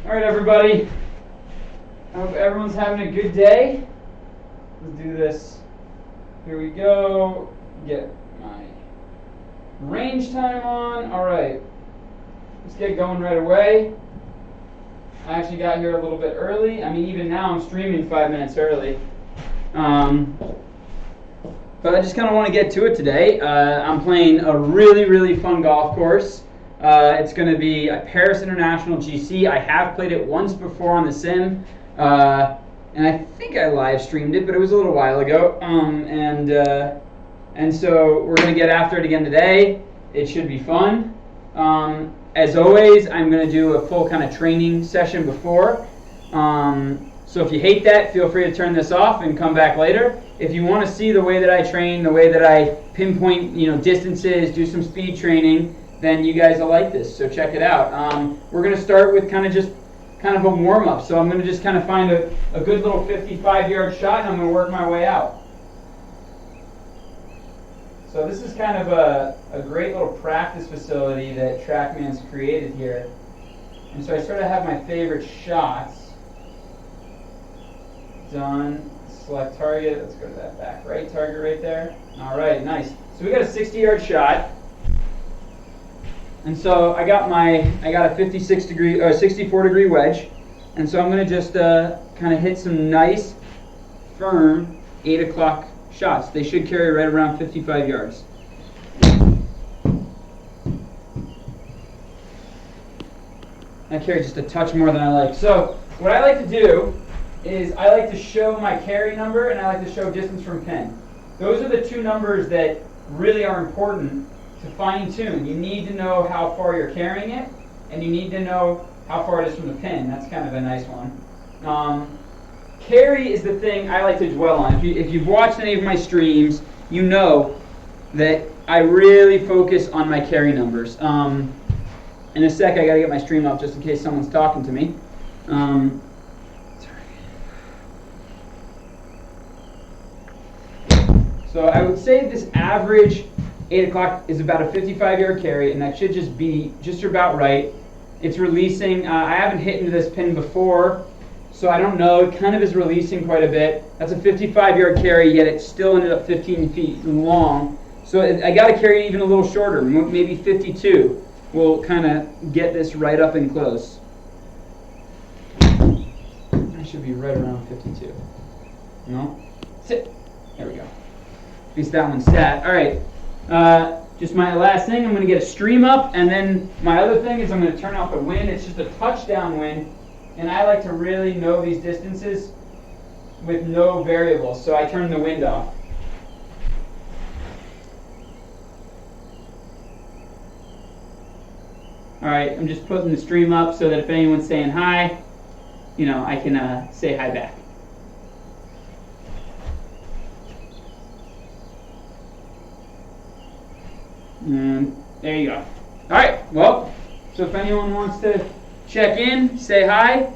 All right, everybody. I hope everyone's having a good day. Let's do this. Here we go. Get my range time on. All right. Let's get going right away. I actually got here a little bit early. I mean, even now I'm streaming 5 minutes early. But I just kind of want to get to it today. I'm playing a really, really fun golf course. It's going to be a Paris International GC. I have played it once before on the sim, and I think I live streamed it, but it was a little while ago. And so we're going to get after it again today. It should be fun. As always, I'm going to do a full kind of training session before. So if you hate that, feel free to turn this off and come back later. If you want to see the way that I train, the way that I pinpoint, distances, do some speed training, then you guys will like this. So check it out. We're going to start with kind of a warm-up. So I'm going to just kind of find a good little 55-yard shot, and I'm going to work my way out. So this is kind of a great little practice facility that Trackman's created here. And so I sort of have my favorite shots done. Select target. Let's go to that back right target right there. All right, nice. So we got a 60-yard shot. And so I got a 64-degree wedge. And so I'm going to just kind of hit some nice, firm 8 o'clock shots. They should carry right around 55 yards. I carry just a touch more than I like. So what I like to do is I like to show my carry number and I like to show distance from pin. Those are the two numbers that really are important to fine tune. You need to know how far you're carrying it, and you need to know how far it is from the pin. That's kind of a nice one. Carry is the thing I like to dwell on. If you've watched any of my streams, you know that I really focus on my carry numbers. In a sec, I got to get my stream up just in case someone's talking to me. So I would say this average 8 o'clock is about a 55-yard carry, and that should just be just about right. It's releasing. I haven't hit into this pin before, so I don't know. It kind of is releasing quite a bit. That's a 55-yard carry, yet it still ended up 15 feet long. So I got to carry it even a little shorter, maybe 52. We'll kind of get this right up and close. I should be right around 52. No? Sit. There we go. At least that one's sat. All right. Just my last thing, I'm going to get a stream up, and then my other thing is I'm going to turn off the wind. It's just a touchdown wind, and I like to really know these distances with no variables, so I turn the wind off. All right, I'm just putting the stream up so that if anyone's saying hi, I can say hi back. And there you go. All right, well, so if anyone wants to check in, say hi,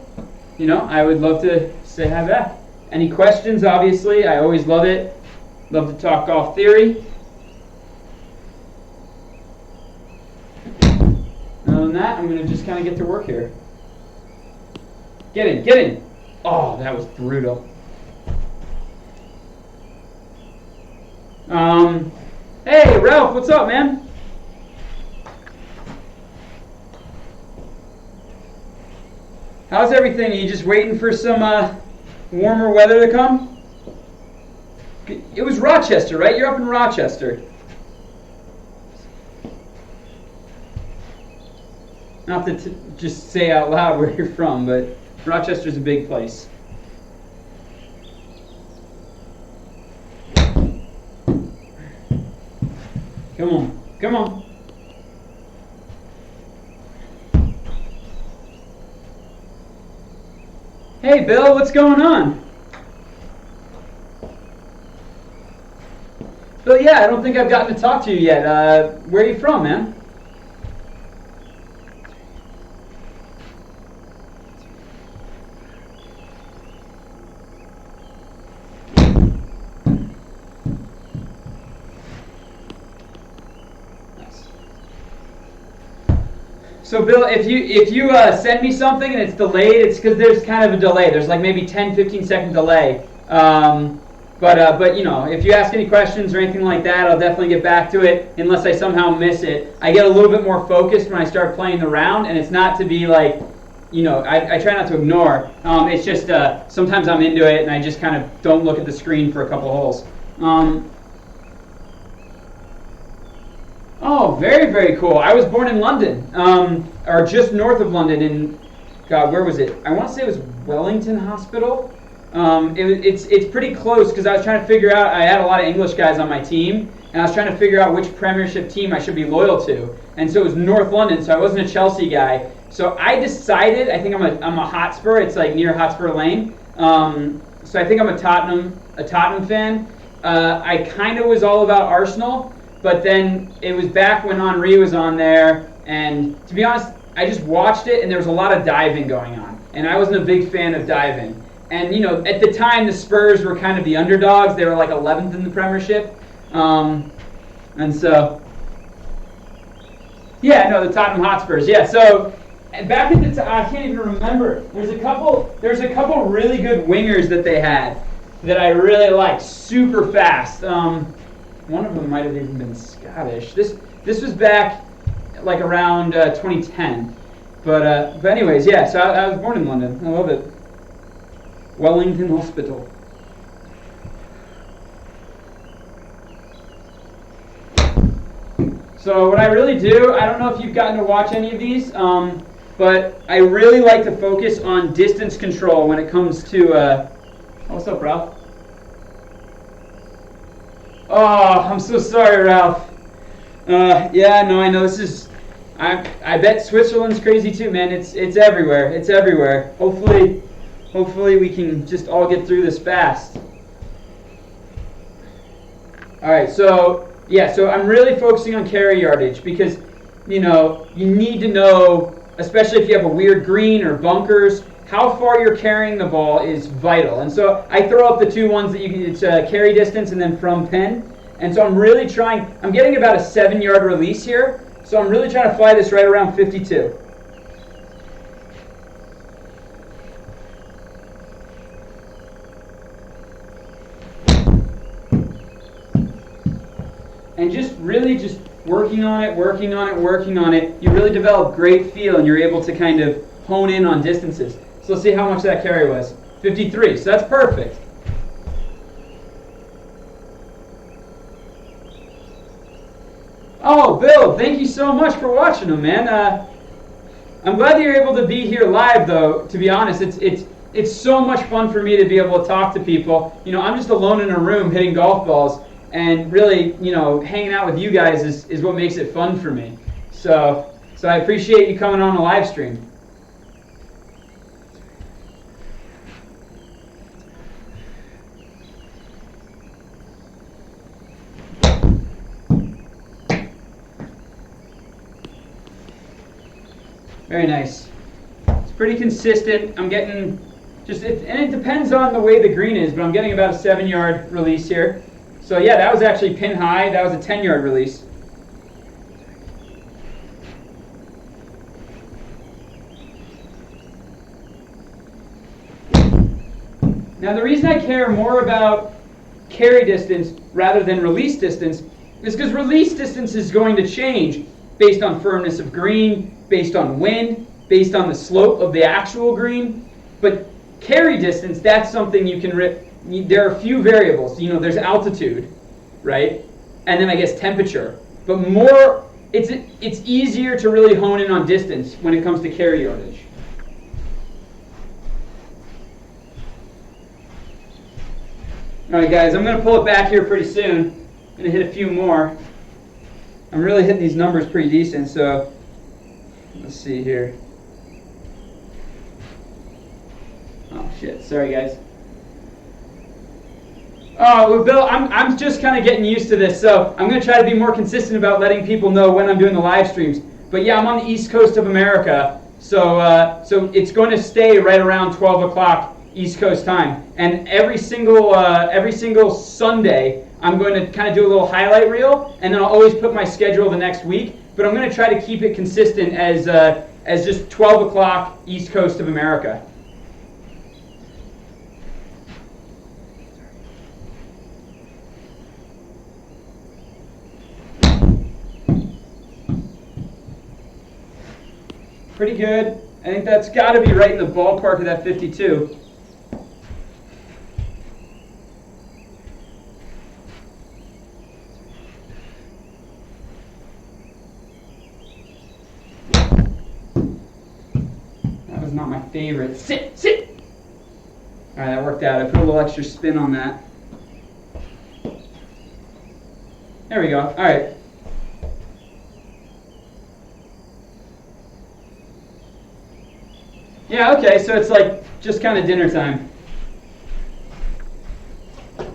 I would love to say hi back. Any questions, obviously, I always love it. Love to talk golf theory. Other than that, I'm going to just kind of get to work here. Get in. Oh, that was brutal. Hey, Ralph, what's up, man? How's everything? Are you just waiting for some warmer weather to come? It was Rochester, right? You're up in Rochester. Not to just say out loud where you're from, but Rochester's a big place. Come on. Hey, Bill, what's going on? Bill, yeah, I don't think I've gotten to talk to you yet. Where are you from, man? So Bill, if you send me something and it's delayed, it's because there's kind of a delay. There's like maybe 10, 15-second delay. But you know, if you ask any questions or anything like that, I'll definitely get back to it unless I somehow miss it. I get a little bit more focused when I start playing the round, and it's not to be like, you know, I try not to ignore. It's just sometimes I'm into it and I just kind of don't look at the screen for a couple holes. Oh, very, very cool. I was born in London, or just north of London in, God, where was it? I want to say it was Wellington Hospital. It's pretty close because I was trying to figure out, I had a lot of English guys on my team, and I was trying to figure out which Premiership team I should be loyal to. And so it was North London, so I wasn't a Chelsea guy. So I decided, I think I'm a Hotspur. It's like near Hotspur Lane. So I think I'm a Tottenham fan. I kind of was all about Arsenal, but then it was back when Henry was on there, and to be honest, I just watched it, and there was a lot of diving going on, and I wasn't a big fan of diving. And you know, at the time, the Spurs were kind of the underdogs. They were like 11th in the Premiership, and so yeah, no, the Tottenham Hotspurs. Yeah, so back at the time, I can't even remember. There's a couple really good wingers that they had that I really liked, super fast. One of them might have even been Scottish. This was back like around 2010. But anyways, yeah. So I was born in London. I love it. Wellington Hospital. So what I really do, I don't know if you've gotten to watch any of these, but I really like to focus on distance control when it comes to. What's up, Ralph? Oh, I'm so sorry, Ralph. Yeah, no, I know this is. I bet Switzerland's crazy too, man. It's everywhere. It's everywhere. Hopefully we can just all get through this fast. All right, so yeah, so I'm really focusing on carry yardage because, you know, you need to know, especially if you have a weird green or bunkers, how far you're carrying the ball is vital. And so I throw up the two ones that you can, it's carry distance and then from pin. And so I'm really trying, I'm getting about a 7-yard release here. So I'm really trying to fly this right around 52. And just really just working on it, you really develop great feel and you're able to kind of hone in on distances. So let's see how much that carry was. 53, so that's perfect. Oh, Bill, thank you so much for watching them, man. I'm glad that you're able to be here live, though, to be honest. It's so much fun for me to be able to talk to people. You know, I'm just alone in a room hitting golf balls, and really, you know, hanging out with you guys is what makes it fun for me. So I appreciate you coming on a live stream. Very nice. It's pretty consistent. I'm getting and it depends on the way the green is, but I'm getting about a 7-yard release here. So yeah, that was actually pin high. That was a 10-yard release. Now the reason I care more about carry distance rather than release distance is because release distance is going to change based on firmness of green, based on wind, based on the slope of the actual green. But carry distance, that's something you can there are a few variables. You know, there's altitude, right? And then I guess temperature. But more, it's easier to really hone in on distance when it comes to carry yardage. All right, guys, I'm going to pull it back here pretty soon. I'm going to hit a few more. I'm really hitting these numbers pretty decent, so let's see here. Oh, shit. Sorry, guys. Oh, well, Bill, I'm just kind of getting used to this, so I'm going to try to be more consistent about letting people know when I'm doing the live streams. But yeah, I'm on the East Coast of America, so it's going to stay right around 12 o'clock East Coast time. And every single Sunday, I'm going to kind of do a little highlight reel, and then I'll always put my schedule the next week. but I'm going to try to keep it consistent as just 12 o'clock East Coast of America. Pretty good. I think that's got to be right in the ballpark of that 52. That was not my favorite. Sit, sit! All right, that worked out. I put a little extra spin on that. There we go. All right. Yeah, okay, so it's like just kind of dinner time. All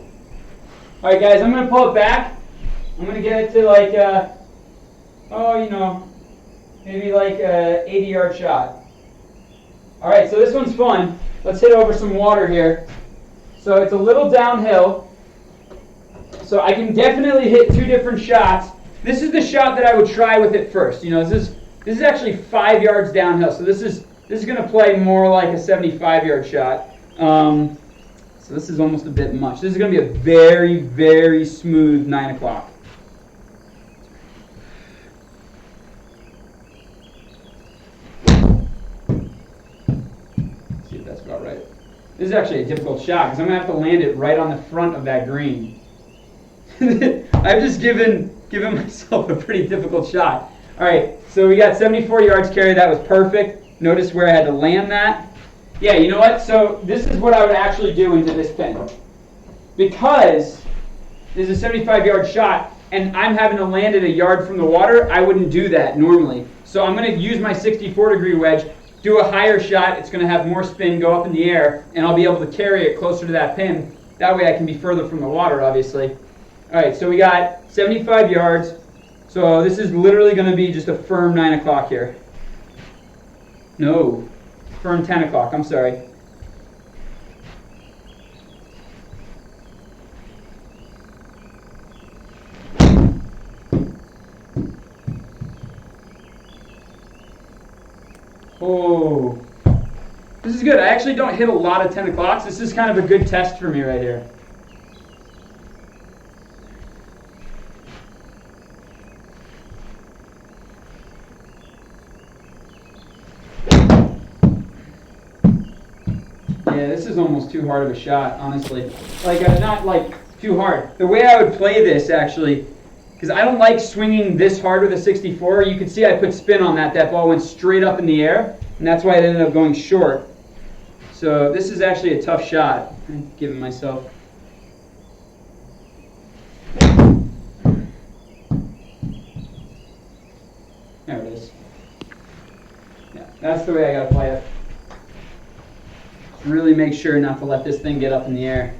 right, guys, I'm going to pull it back. I'm going to get it to like, maybe like a 80-yard shot. All right, so this one's fun. Let's hit over some water here. So it's a little downhill. So I can definitely hit two different shots. This is the shot that I would try with it first. You know, this is actually 5 yards downhill. So this is going to play more like a 75-yard shot. So this is almost a bit much. This is going to be a very, very smooth 9 o'clock. See if that's about right. This is actually a difficult shot because I'm going to have to land it right on the front of that green. I've just given myself a pretty difficult shot. All right, so we got 74 yards carry. That was perfect. Notice where I had to land that. Yeah, you know what? So this is what I would actually do into this pin. Because this is a 75-yard shot, and I'm having to land it a yard from the water, I wouldn't do that normally. So I'm going to use my 64-degree wedge, do a higher shot. It's going to have more spin, go up in the air, and I'll be able to carry it closer to that pin. That way I can be further from the water, obviously. All right, so we got 75 yards. So this is literally going to be just a firm 9 o'clock here. No, firm 10 o'clock, I'm sorry. Oh, this is good. I actually don't hit a lot of 10 o'clocks. This is kind of a good test for me right here. Yeah, this is almost too hard of a shot, honestly. Like, not like too hard. The way I would play this, actually, because I don't like swinging this hard with a 64. You can see I put spin on that. That ball went straight up in the air, and that's why it ended up going short. So this is actually a tough shot. I'm giving myself. There it is. Yeah, that's the way I got to play it. Really make sure not to let this thing get up in the air.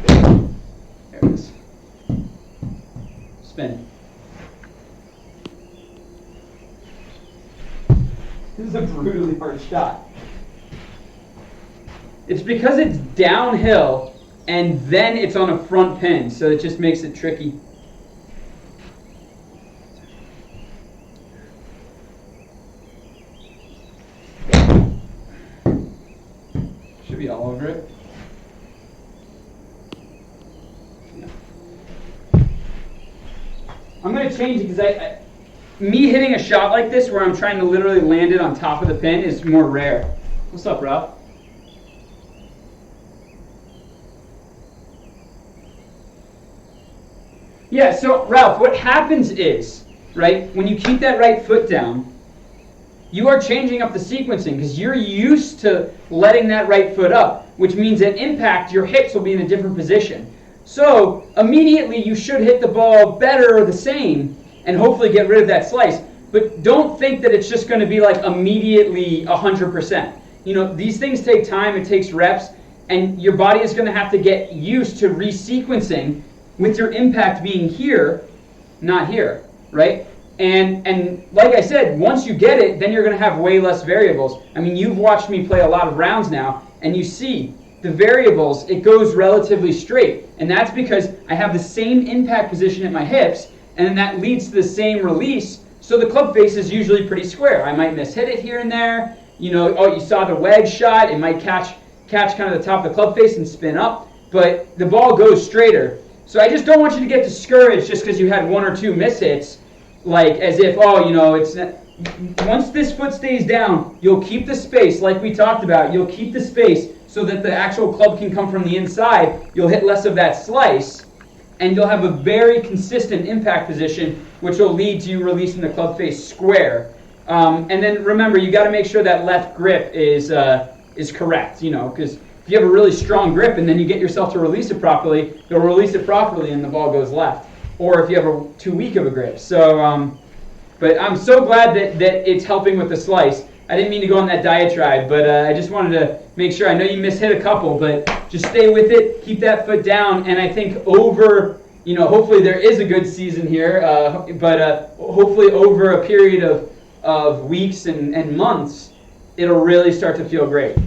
There it is. Spin. This is a brutally hard shot. It's because it's downhill and then it's on a front pin, so it just makes it tricky. Should be all over it. Yeah. I'm going to change it because me hitting a shot like this where I'm trying to literally land it on top of the pin is more rare. What's up, Ralph? Yeah, so Ralph, what happens is, right, when you keep that right foot down, you are changing up the sequencing because you're used to letting that right foot up, which means at impact, your hips will be in a different position. So immediately you should hit the ball better or the same and hopefully get rid of that slice. But don't think that it's just going to be like immediately 100%. You know, these things take time, it takes reps, and your body is going to have to get used to resequencing with your impact being here, not here, right? And like I said, once you get it, then you're going to have way less variables. I mean, you've watched me play a lot of rounds now, and you see the variables, it goes relatively straight. And that's because I have the same impact position at my hips, and that leads to the same release. So the club face is usually pretty square. I might miss hit it here and there. You know, oh, you saw the wedge shot. It might catch kind of the top of the club face and spin up, but the ball goes straighter. So I just don't want you to get discouraged just because you had one or two miss hits, like as if, oh, you know, it's not. Once this foot stays down, you'll keep the space, like we talked about. You'll keep the space so that the actual club can come from the inside. You'll hit less of that slice, and you'll have a very consistent impact position, which will lead to you releasing the club face square. And then remember, you got to make sure that left grip is correct, you know, because if you have a really strong grip and then you get yourself to release it properly, you'll release it properly and the ball goes left. Or if you have too weak of a grip. So, but I'm so glad that it's helping with the slice. I didn't mean to go on that diatribe, but I just wanted to make sure. I know you mishit a couple, but just stay with it, keep that foot down, and I think hopefully there is a good season here, but hopefully over a period of weeks and months, it'll really start to feel great.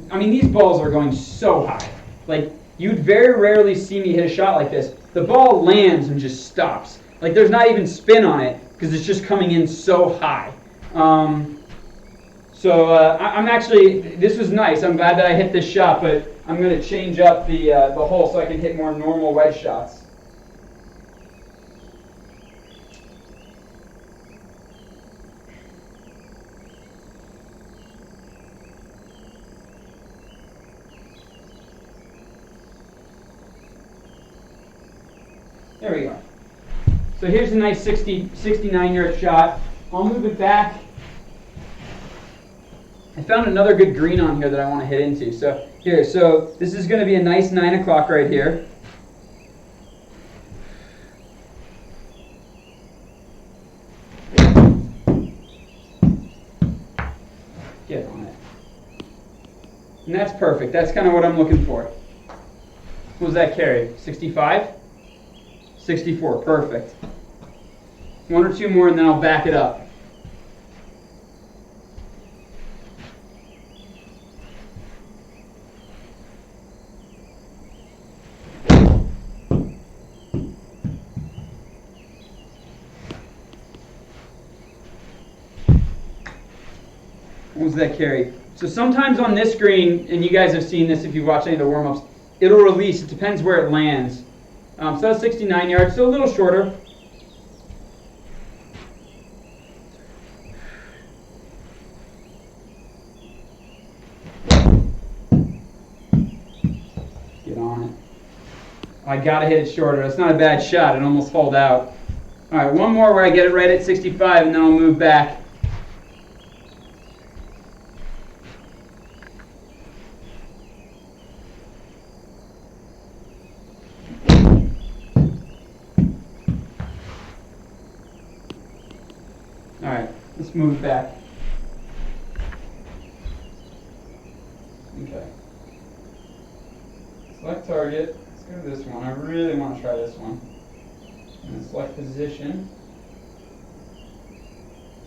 I mean, these balls are going so high. Like, you'd very rarely see me hit a shot like this. The ball lands and just stops. Like, there's not even spin on it because it's just coming in so high. I'm actually, this was nice. I'm glad that I hit this shot, but I'm going to change up the hole so I can hit more normal wedge shots. There we go. So here's a nice 69-yard shot. I'll move it back. I found another good green on here that I want to hit into. So this is going to be a nice 9 o'clock right here. Get on it. And that's perfect. That's kind of what I'm looking for. What was that carry? 65? 64, perfect. One or two more and then I'll back it up. What was that carry? So sometimes on this green, and you guys have seen this if you've watched any of the warm-ups, it'll release. It depends where it lands. So that's 69 yards, so a little shorter. Get on it. I gotta hit it shorter. That's not a bad shot. It almost hauled out. All right, one more where I get it right at 65, and then I'll move back. All right, let's move it back. Okay. Select target. Let's go to this one. I really want to try this one. And select position.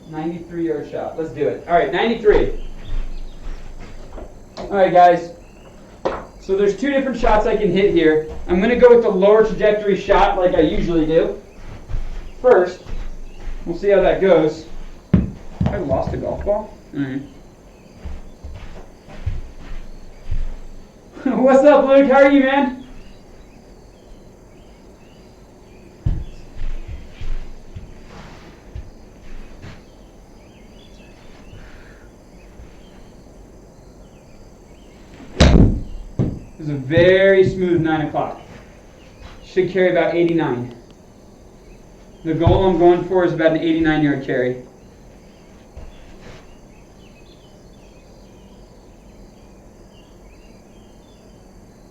93-yard shot. Let's do it. All right, 93. All right, guys. So there's two different shots I can hit here. I'm going to go with the lower trajectory shot like I usually do. First, we'll see how that goes. I lost a golf ball? All right. What's up, Luke? How are you, man? This is a very smooth 9 o'clock. Should carry about 89. The goal I'm going for is about an 89-yard carry.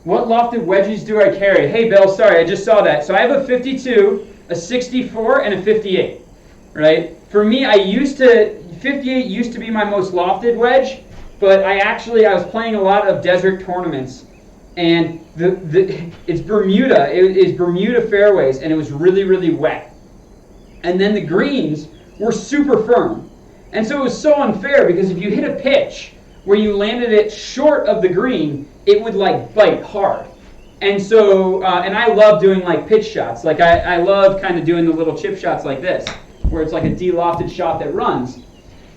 What lofted wedges do I carry? Hey, Bill, sorry, I just saw that. So I have a 52, a 64, and a 58, right? For me, 58 used to be my most lofted wedge, but I was playing a lot of desert tournaments, and it's Bermuda. It is Bermuda fairways, and it was really, really wet. And then the greens were super firm. And so it was so unfair because if you hit a pitch where you landed it short of the green, it would like bite hard. And so, and I love doing like pitch shots. Like I love kind of doing the little chip shots like this, where it's like a de-lofted shot that runs.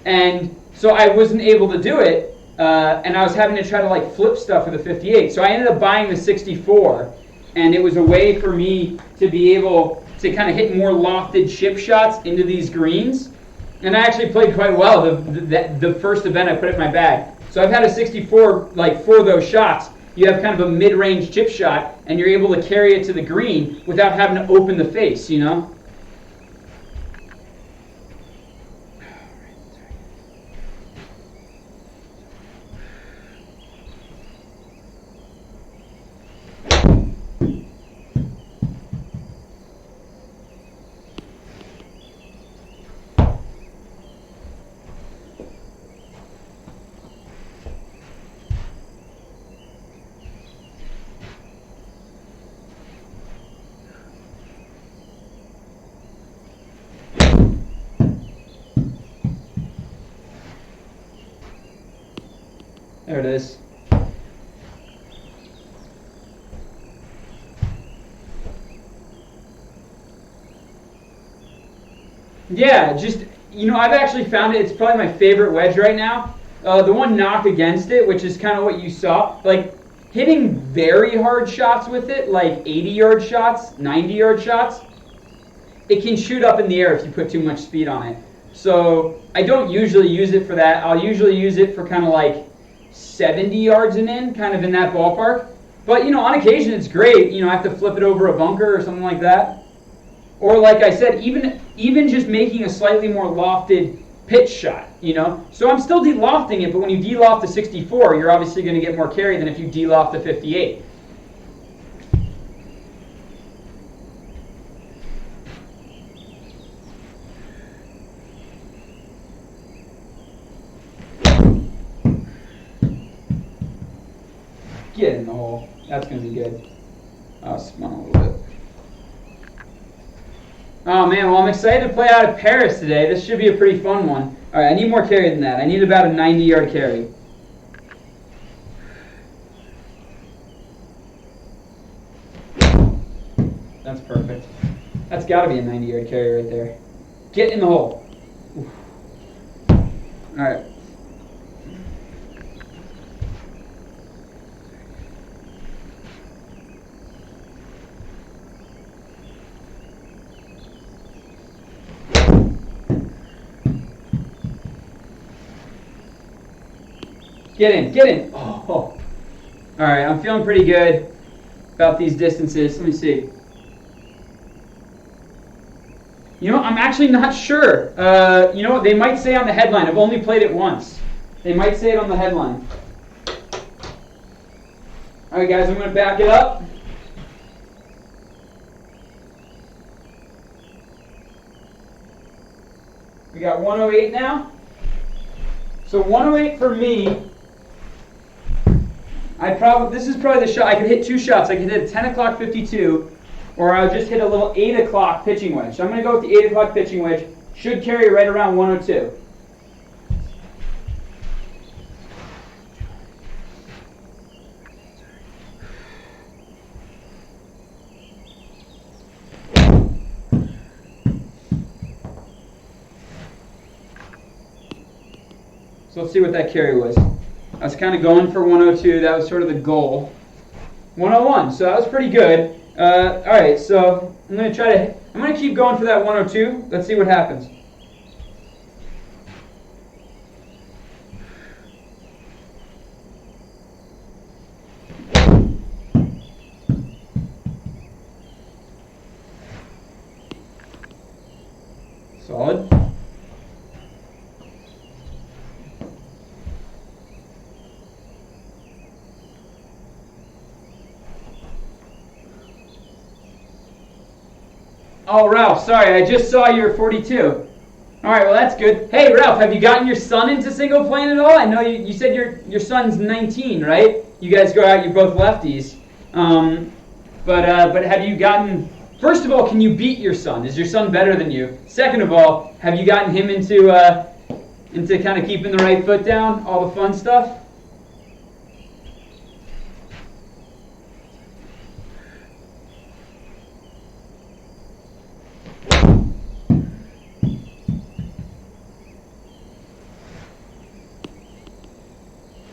And so I wasn't able to do it, and I was having to try to like flip stuff with the 58. So I ended up buying the 64, and it was a way for me to be able to kind of hit more lofted chip shots into these greens. And I actually played quite well the first event I put it in my bag. So I've had a 64 like for those shots. You have kind of a mid-range chip shot, and you're able to carry it to the green without having to open the face, you know? There it is. Yeah, just, you know, I've actually found it's probably my favorite wedge right now. The one knock against it, which is kind of what you saw, like hitting very hard shots with it, like 80-yard shots, 90-yard shots, it can shoot up in the air if you put too much speed on it. So I don't usually use it for that. I'll usually use it for kind of like 70 yards and in, kind of in that ballpark. But, you know, on occasion it's great. You know, I have to flip it over a bunker or something like that. Or like I said, even just making a slightly more lofted pitch shot, you know. So I'm still de-lofting it, but when you de-loft the 64, you're obviously going to get more carry than if you de-loft the 58. Get in the hole. That's going to be good. I'll spun a little bit. Oh man, well I'm excited to play out of Paris today. This should be a pretty fun one. Alright, I need more carry than that. I need about a 90-yard carry. That's perfect. That's got to be a 90-yard carry right there. Get in the hole. Alright. Get in, get in. Oh. All right, I'm feeling pretty good about these distances. Let me see. You know, I'm actually not sure. You know what? They might say on the headline. I've only played it once. They might say it on the headline. All right, guys, I'm going to back it up. We got 108 now. So 108 for me. This is probably the shot. I could hit two shots. I could hit a 10 o'clock 52, or I'll just hit a little 8 o'clock pitching wedge. So I'm going to go with the 8 o'clock pitching wedge. Should carry right around 102. So let's see what that carry was. I was kind of going for 102. That was sort of the goal. 101. So that was pretty good. All right. So I'm going to keep going for that 102. Let's see what happens. Solid. Oh, Ralph, sorry, I just saw you were 42. All right, well, that's good. Hey, Ralph, have you gotten your son into single playing at all? I know you said your son's 19, right? you guys go out, you're both lefties. But have you gotten, first of all, can you beat your son? Is your son better than you? Second of all, have you gotten him into kind of keeping the right foot down, all the fun stuff?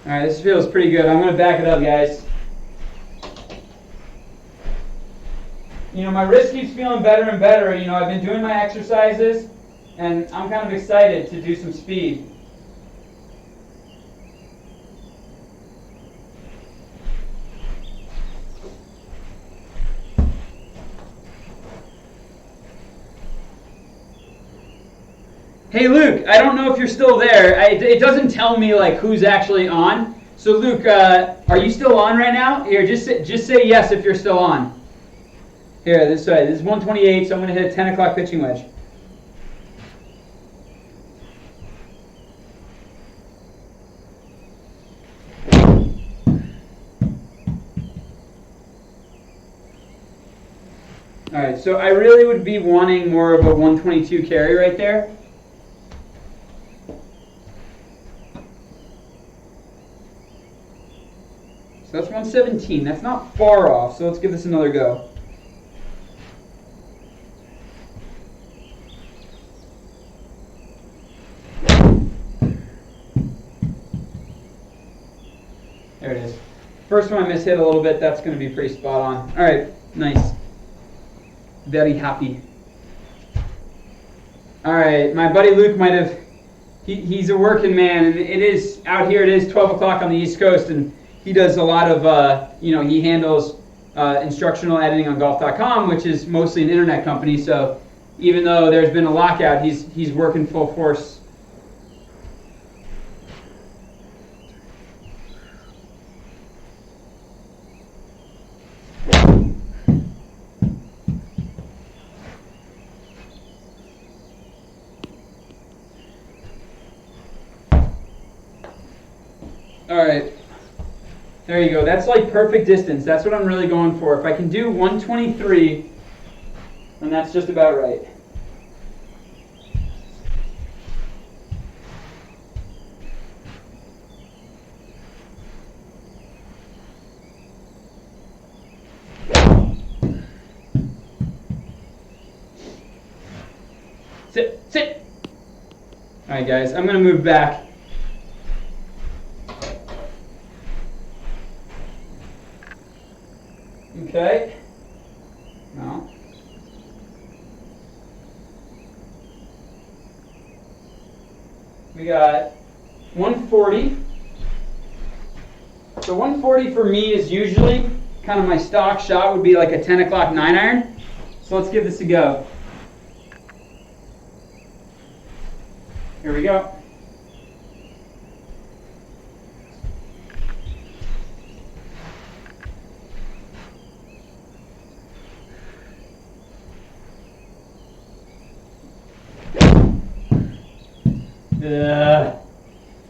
All right, this feels pretty good. I'm going to back it up, guys. You know, my wrist keeps feeling better and better. You know, I've been doing my exercises, and I'm kind of excited to do some speed. Hey Luke, I don't know if you're still there. It doesn't tell me like who's actually on. So Luke, are you still on right now? Here, just say yes if you're still on. Here, this is 128, so I'm going to hit a 10 o'clock pitching wedge. All right, so I really would be wanting more of a 122 carry right there. So that's 117. That's not far off, so let's give this another go. There it is. First one I mishit a little bit. That's going to be pretty spot on. All right, nice. Very happy. All right, my buddy Luke might have, he's a working man, and it is, out here it is 12 o'clock on the East Coast, and he does a lot of, he handles instructional editing on golf.com, which is mostly an internet company. So even though there's been a lockout, he's working full force. All right. There you go. That's like perfect distance. That's what I'm really going for. If I can do 123, then that's just about right. Sit. All right, guys. I'm going to move back. Okay. No. We got 140. So 140 for me is usually kind of my stock shot would be like a 10 o'clock 9-iron. So let's give this a go. Here we go.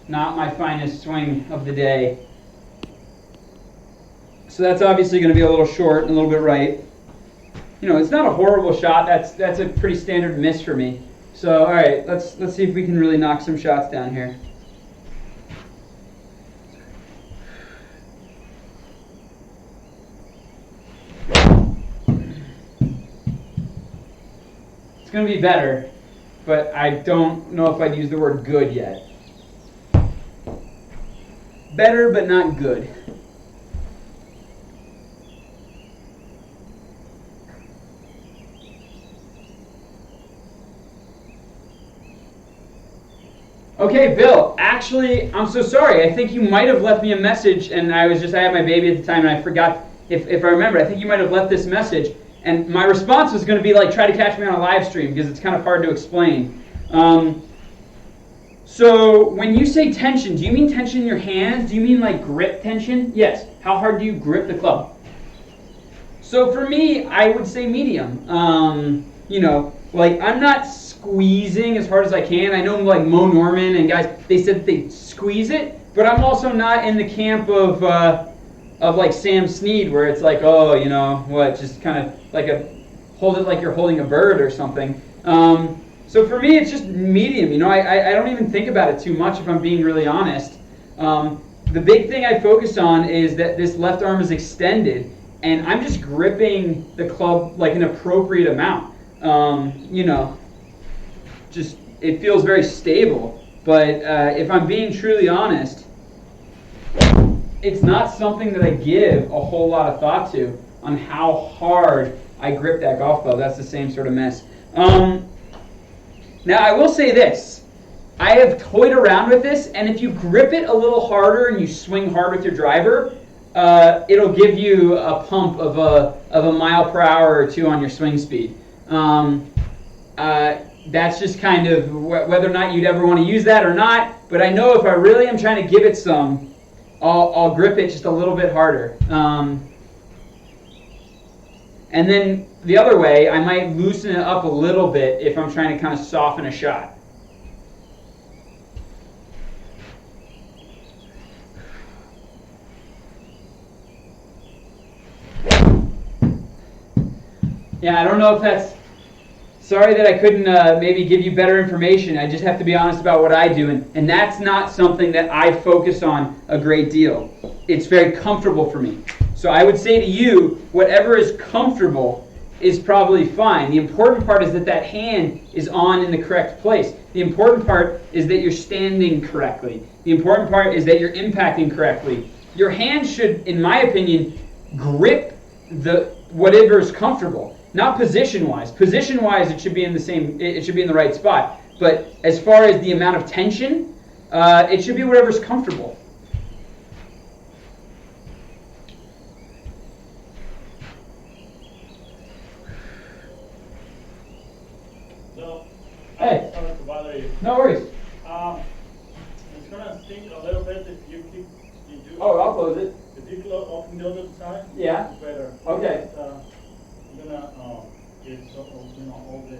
Not my finest swing of the day. So that's obviously going to be a little short and a little bit right. You know, it's not a horrible shot. That's a pretty standard miss for me. So all right, let's see if we can really knock some shots down here. It's going to be better, but I don't know if I'd use the word good yet. Better, but not good. Okay, Bill, actually, I'm so sorry. I think you might have left me a message, and I had my baby at the time, and I forgot, if I remember, I think you might have left this message, and my response was going to be like, try to catch me on a live stream, because it's kind of hard to explain. So when you say tension, do you mean tension in your hands? Do you mean like grip tension? Yes. How hard do you grip the club? So for me, I would say medium. Like I'm not squeezing as hard as I can. I know like Mo Norman and guys, they said they squeeze it, but I'm also not in the camp of of like Sam Snead, where it's like, oh, you know, what, just kind of like hold it like you're holding a bird or something. So for me, it's just medium. You know, I don't even think about it too much if I'm being really honest. The big thing I focus on is that this left arm is extended, and I'm just gripping the club like an appropriate amount. You know, just it feels very stable. But if I'm being truly honest, it's not something that I give a whole lot of thought to on how hard I grip that golf club. That's the same sort of mess. Now, I will say this. I have toyed around with this, and if you grip it a little harder and you swing hard with your driver, it'll give you a pump of a mile per hour or two on your swing speed. That's just kind of whether or not you'd ever want to use that or not, but I know if I really am trying to give it some, I'll grip it just a little bit harder. And then the other way, I might loosen it up a little bit if I'm trying to kind of soften a shot. Yeah, I don't know if that's... Sorry that I couldn't maybe give you better information. I just have to be honest about what I do. And that's not something that I focus on a great deal. It's very comfortable for me. So I would say to you, whatever is comfortable is probably fine. The important part is that that hand is on in the correct place. The important part is that you're standing correctly. The important part is that you're impacting correctly. Your hand should, in my opinion, grip whatever is comfortable. Not position-wise. Position-wise, it should be in the right spot. But as far as the amount of tension, it should be whatever's comfortable. So, Hey. sorry to bother you. No worries. It's gonna stink a little bit if you keep. Oh, I'll close it. If you open the other side, Yeah. it's better. Okay. You're gonna get all the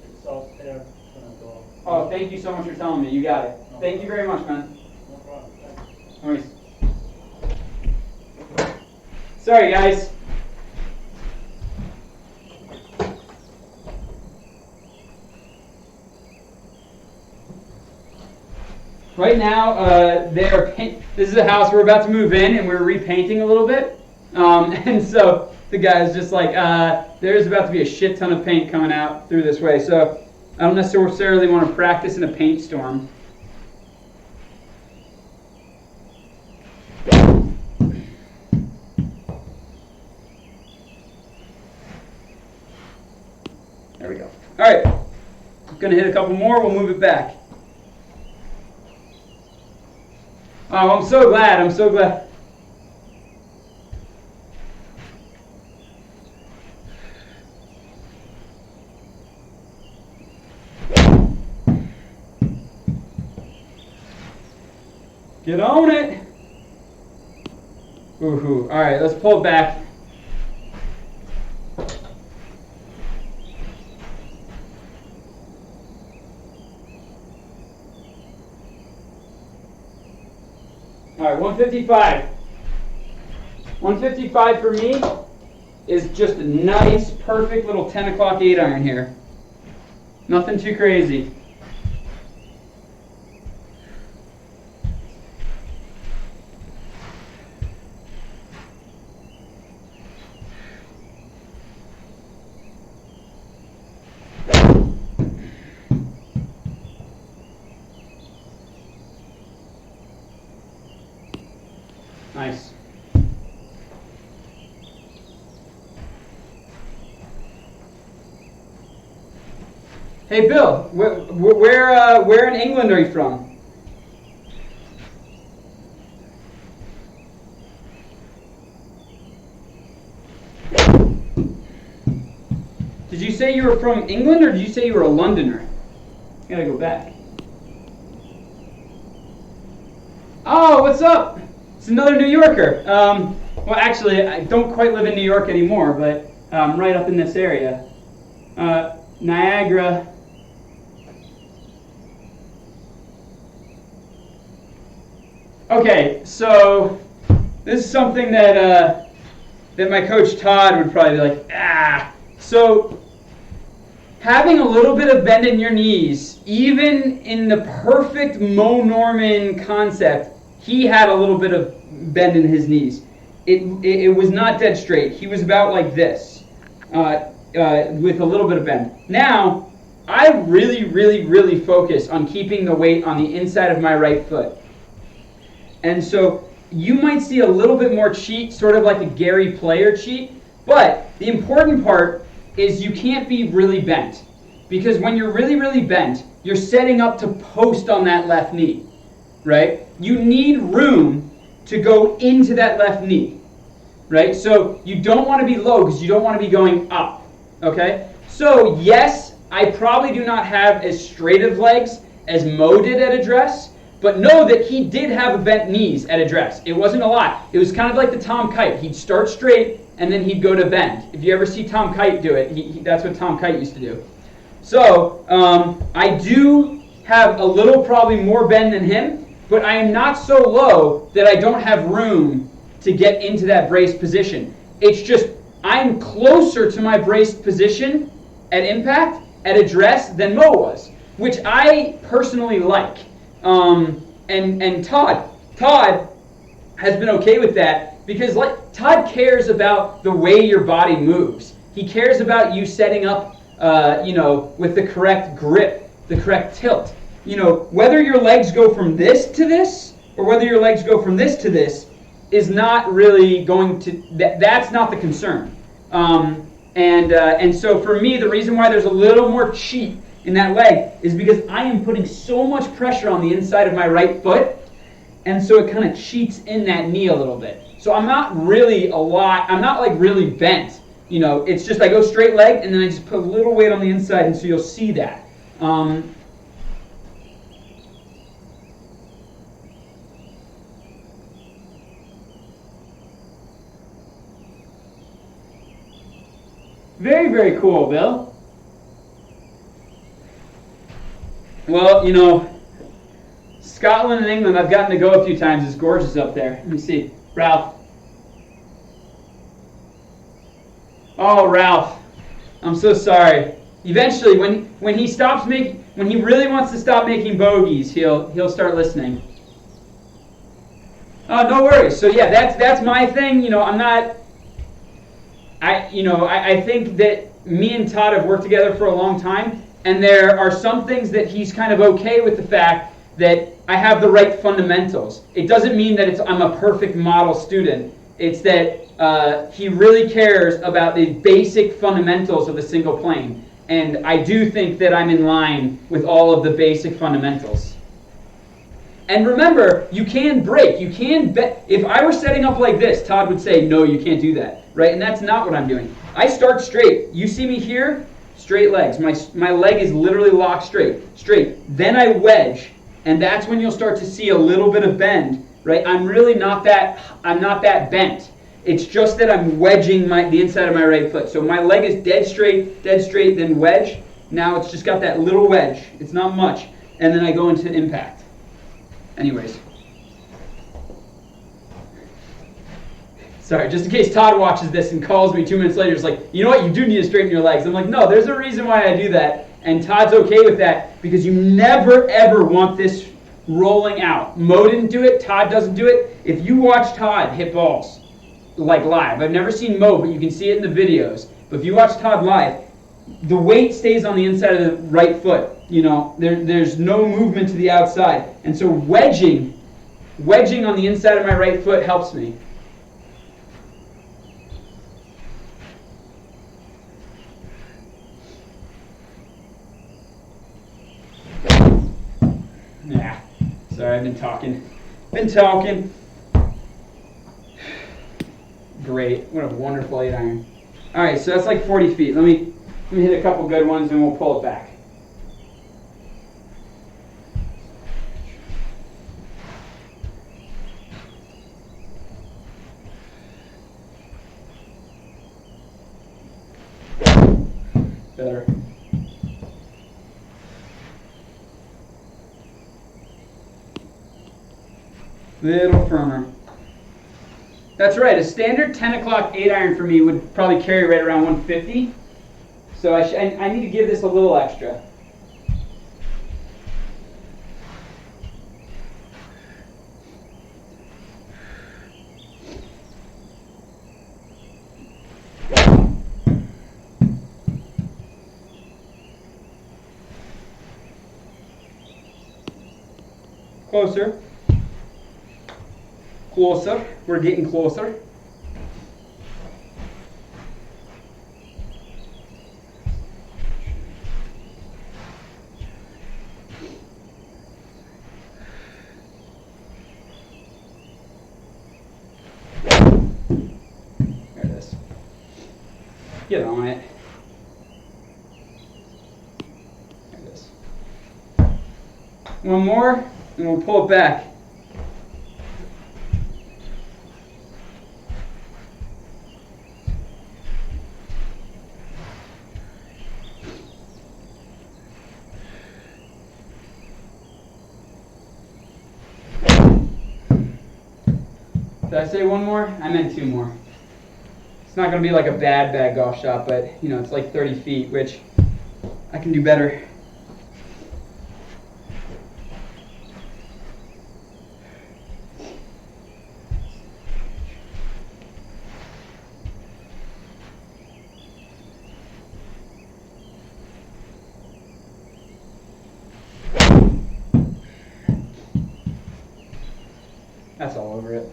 exhaust air gonna go. Oh, thank you so much for telling me. You got it. No Thank you very much, man. No problem. Thanks. No worries. Sorry, guys. Right now, this is a house we're about to move in, and we're repainting a little bit. And so the guy's just like, there's about to be a shit ton of paint coming out through this way. So I don't necessarily want to practice in a paint storm. There we go. All right. I'm going to hit a couple more. We'll move it back. Oh, I'm so glad. I'm so glad. Get on it. Woohoo. All right, let's pull it back. All right, 155. 155 for me is just a nice, perfect little 10 o'clock 8 iron here. Nothing too crazy. Nice. Hey, Bill, where in England are you from? Did you say you were from England, or did you say you were a Londoner? I gotta go back. Oh, what's up? It's another New Yorker. Well, actually, I don't quite live in New York anymore, but right up in this area. Niagara. Okay, so This is something that that my coach Todd would probably be like, ah. So having a little bit of bend in your knees, even in the perfect Mo Norman concept, he had a little bit of bend in his knees. It was not dead straight. He was about like this, with a little bit of bend. Now, I really focus on keeping the weight on the inside of my right foot. And so you might see a little bit more cheat, sort of like a Gary Player cheat, but the important part is you can't be really bent. Because when you're really bent, you're setting up to post on that left knee, right? You need room to go into that left knee, right? So you don't want to be low because you don't want to be going up, okay? So yes, I probably do not have as straight of legs as Mo did at address, but know that he did have bent knees at address. It wasn't a lot. It was kind of like the Tom Kite. He'd start straight and then he'd go to bend. If you ever see Tom Kite do it, that's what Tom Kite used to do. So I do have a little probably more bend than him, but I am not so low that I don't have room to get into that braced position. It's just I'm closer to my braced position at impact, at address, than Mo was, which I personally like. And Todd has been okay with that because Todd cares about the way your body moves. He cares about you setting up, with the correct grip, the correct tilt. Whether your legs go from this to this or whether your legs go from this to this is not really going to. That's not the concern. And so for me, the reason why there's a little more cheat in that leg is because I am putting so much pressure on the inside of my right foot, and so it kind of cheats in that knee a little bit. So I'm not really I'm not like really bent. It's just I go straight leg and then I just put a little weight on the inside, and so you'll see that. Very cool, Bill. Well, Scotland and England, I've gotten to go a few times. It's gorgeous up there. Let me see. Ralph. Oh, Ralph. I'm so sorry. Eventually, when he really wants to stop making bogeys, he'll start listening. Oh, no worries. So yeah, that's my thing. I'm not. I think that me and Todd have worked together for a long time, and there are some things that he's kind of okay with the fact that I have the right fundamentals. It doesn't mean that I'm a perfect model student. It's that he really cares about the basic fundamentals of the single plane. And I do think that I'm in line with all of the basic fundamentals. And remember, you can break. You can bet. If I were setting up like this, Todd would say, no, you can't do that. Right? And that's not what I'm doing. I start straight. You see me here? Straight legs. My leg is literally locked straight. Then I wedge. And that's when you'll start to see a little bit of bend. Right? I'm not that bent. It's just that I'm wedging the inside of my right foot. So my leg is dead straight, then wedge. Now it's just got that little wedge. It's not much. And then I go into impact. Anyways. Sorry, just in case Todd watches this and calls me 2 minutes later, it's like, you know what, you do need to straighten your legs. I'm like, no, there's a reason why I do that. And Todd's okay with that because you never, ever want this rolling out. Mo didn't do it. Todd doesn't do it. If you watch Todd hit balls, like live, I've never seen Mo, but you can see it in the videos. But if you watch Todd live, the weight stays on the inside of the right foot. There's no movement to the outside. And so wedging on the inside of my right foot helps me. Yeah, sorry, I've been talking. Great, what a wonderful 8-iron. All right, so that's like 40 feet. Let me hit a couple good ones and we'll pull it back. Better. Little firmer. That's right. A standard 10 o'clock 8 iron for me would probably carry right around 150. So I need to give this a little extra. Closer. Closer. We're getting closer. There it is. Get on it. There it is. One more, and we'll pull it back. Did I say one more? I meant two more. It's not going to be like a bad golf shot, but you know, it's like 30 feet, which I can do better. That's all over it.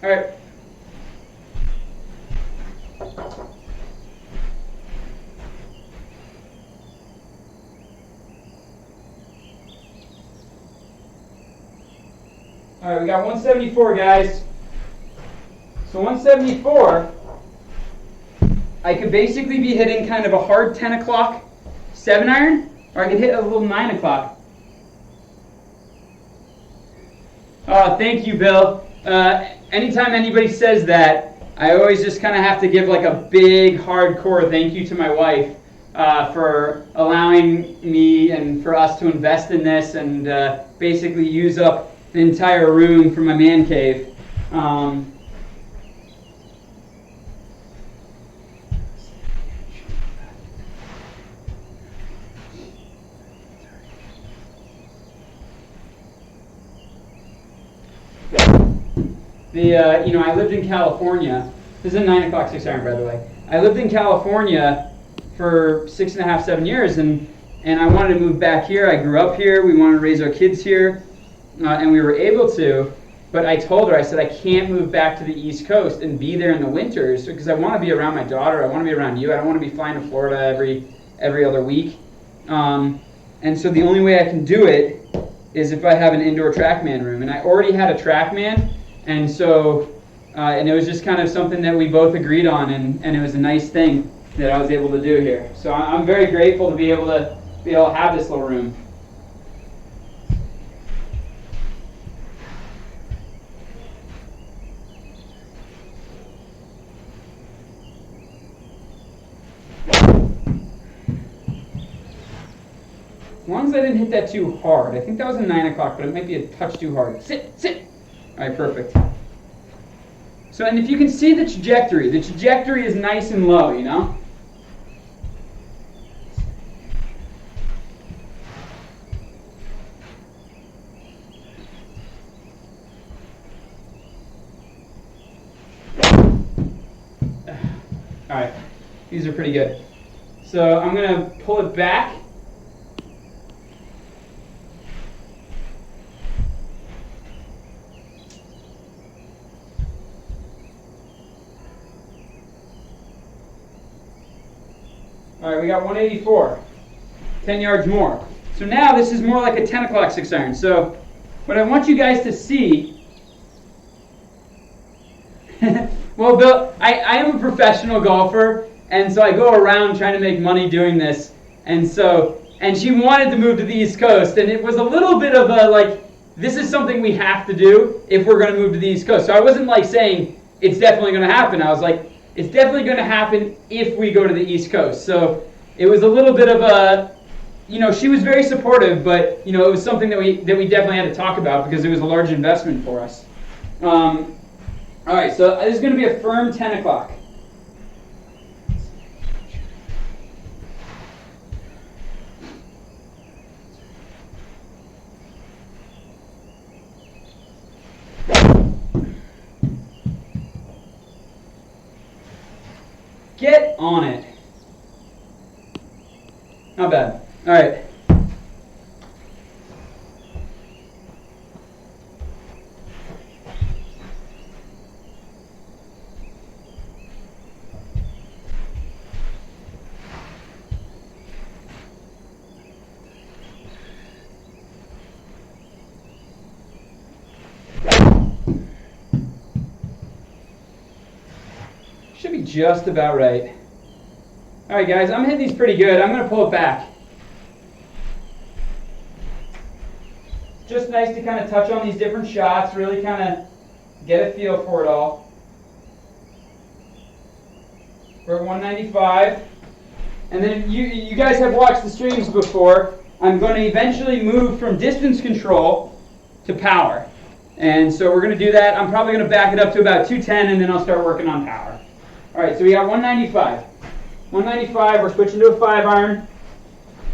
All right. All right, we got 174, guys. So 174, I could basically be hitting kind of a hard 10 o'clock 7 iron, or I could hit a little 9 o'clock. Thank you, Bill. Anytime anybody says that, I always just kind of have to give like a big, hardcore thank you to my wife for allowing me and for us to invest in this and basically use up the entire room for my man cave. I lived in California. This is a 9 o'clock 6 iron, by the way. I lived in California for 6.5, 7 years, and I wanted to move back here. I grew up here. We wanted to raise our kids here, and we were able to. But I told her, I said, I can't move back to the East Coast and be there in the winters because I want to be around my daughter. I want to be around you. I don't want to be flying to Florida every other week. And so the only way I can do it is if I have an indoor Trackman room. And I already had a Trackman. And so, and it was just kind of something that we both agreed on, and it was a nice thing that I was able to do here. So I'm very grateful to be able to have this little room. As long as I didn't hit that too hard. I think that was a 9 o'clock, but it might be a touch too hard. Sit, sit. All right, perfect. So, and if you can see the trajectory is nice and low, you know? All right, these are pretty good. So I'm going to pull it back. All right, we got 184, 10 yards more. So now this is more like a 10 o'clock 6 iron. So what I want you guys to see, well, Bill, I am a professional golfer, and so I go around trying to make money doing this. And she wanted to move to the East Coast, and it was a little bit of a, like, this is something we have to do if we're going to move to the East Coast. So I wasn't like saying it's definitely going to happen. I was like, it's definitely going to happen if we go to the East Coast. So it was a little bit of a, she was very supportive, but it was something that we definitely had to talk about because it was a large investment for us. All right, so this is going to be a firm 10 o'clock. Get on it. Not bad. All right. Should be just about right. All right, guys, I'm hitting these pretty good. I'm going to pull it back. Just nice to kind of touch on these different shots, really kind of get a feel for it all. We're at 195. And then you guys have watched the streams before. I'm going to eventually move from distance control to power. And so we're going to do that. I'm probably going to back it up to about 210, and then I'll start working on power. All right, so we got 195. 195, we're switching to a 5-iron.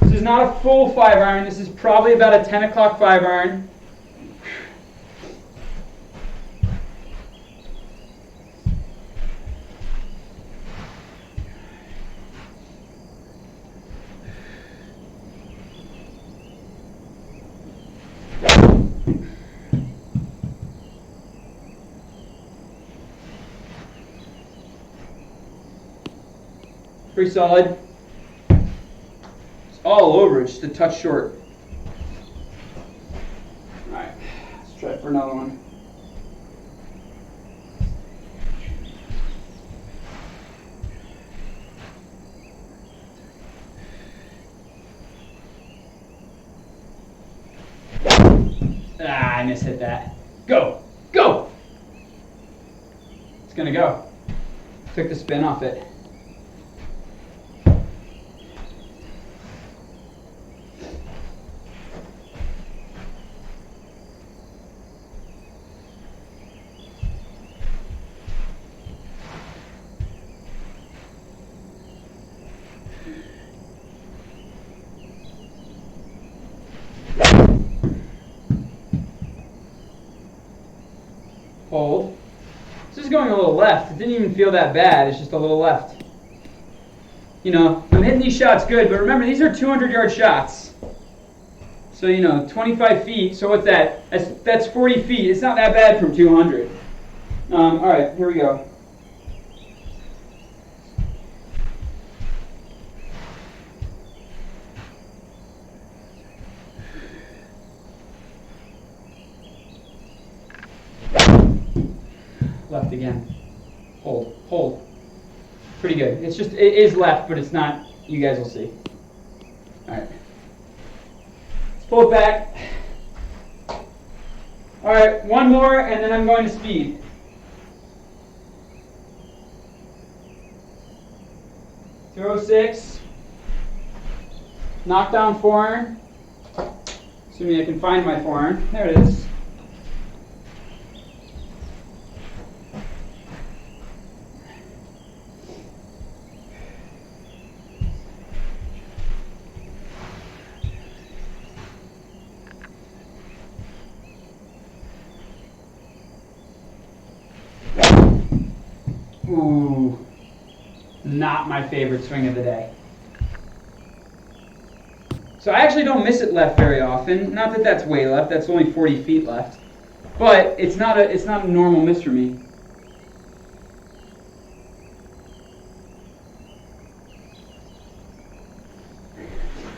This is not a full 5-iron. This is probably about a 10 o'clock 5-iron. Pretty solid. It's all over, it's just a touch short. Alright, let's try it for another one. Ah, I mishit that. Go! Go! It's gonna go. Took the spin off it. Hold. This is going a little left. It didn't even feel that bad. It's just a little left. I'm hitting these shots good, but remember, these are 200-yard shots. So, 25 feet. So what's that? That's 40 feet. It's not that bad from 200. All right, here we go. Left again. Hold, hold. Pretty good. It is left, but it's not. You guys will see. All right. Let's pull it back. All right, one more, and then I'm going to speed. Throw 6. Knock down 4-iron. Assuming I can find my 4-iron. There it is. Ooh, not my favorite swing of the day. So I actually don't miss it left very often. Not that that's way left. That's only 40 feet left. But it's not a normal miss for me.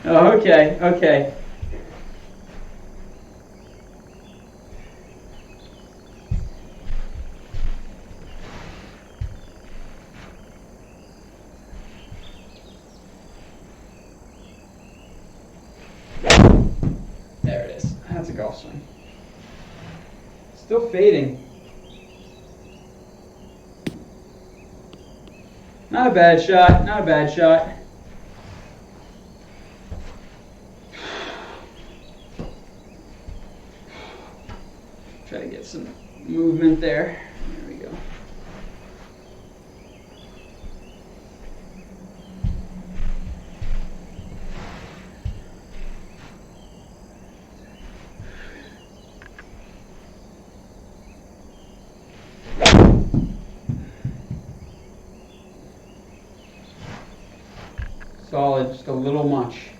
Oh, okay, okay. There it is. That's a golf swing. Still fading. Not a bad shot. Not a bad shot. Try to get some movement there. There we go. Solid, just a little much.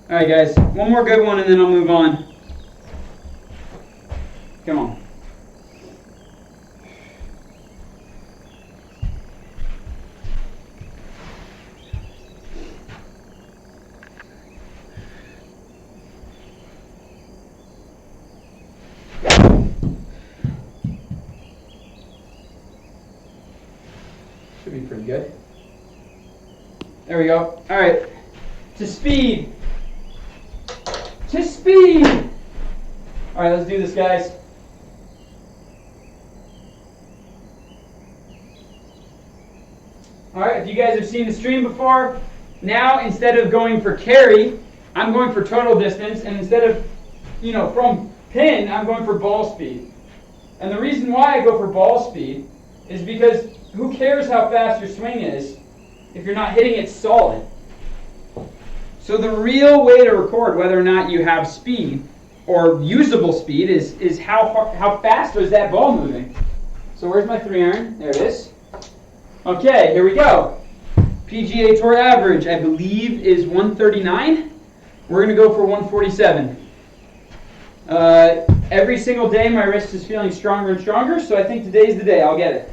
All right, guys, one more good one and then I'll move on. Come on. Should be pretty good. There we go. All right. To speed. To speed. All right, let's do this, guys. All right, if you guys have seen the stream before, now instead of going for carry, I'm going for total distance, and instead of, from pin, I'm going for ball speed. And the reason why I go for ball speed is because who cares how fast your swing is if you're not hitting it solid? So the real way to record whether or not you have speed or usable speed is how fast is that ball moving. So where's my 3-iron? There it is. Okay, here we go. PGA Tour average, I believe, is 139. We're going to go for 147. Every single day my wrist is feeling stronger and stronger, so I think today's the day. I'll get it.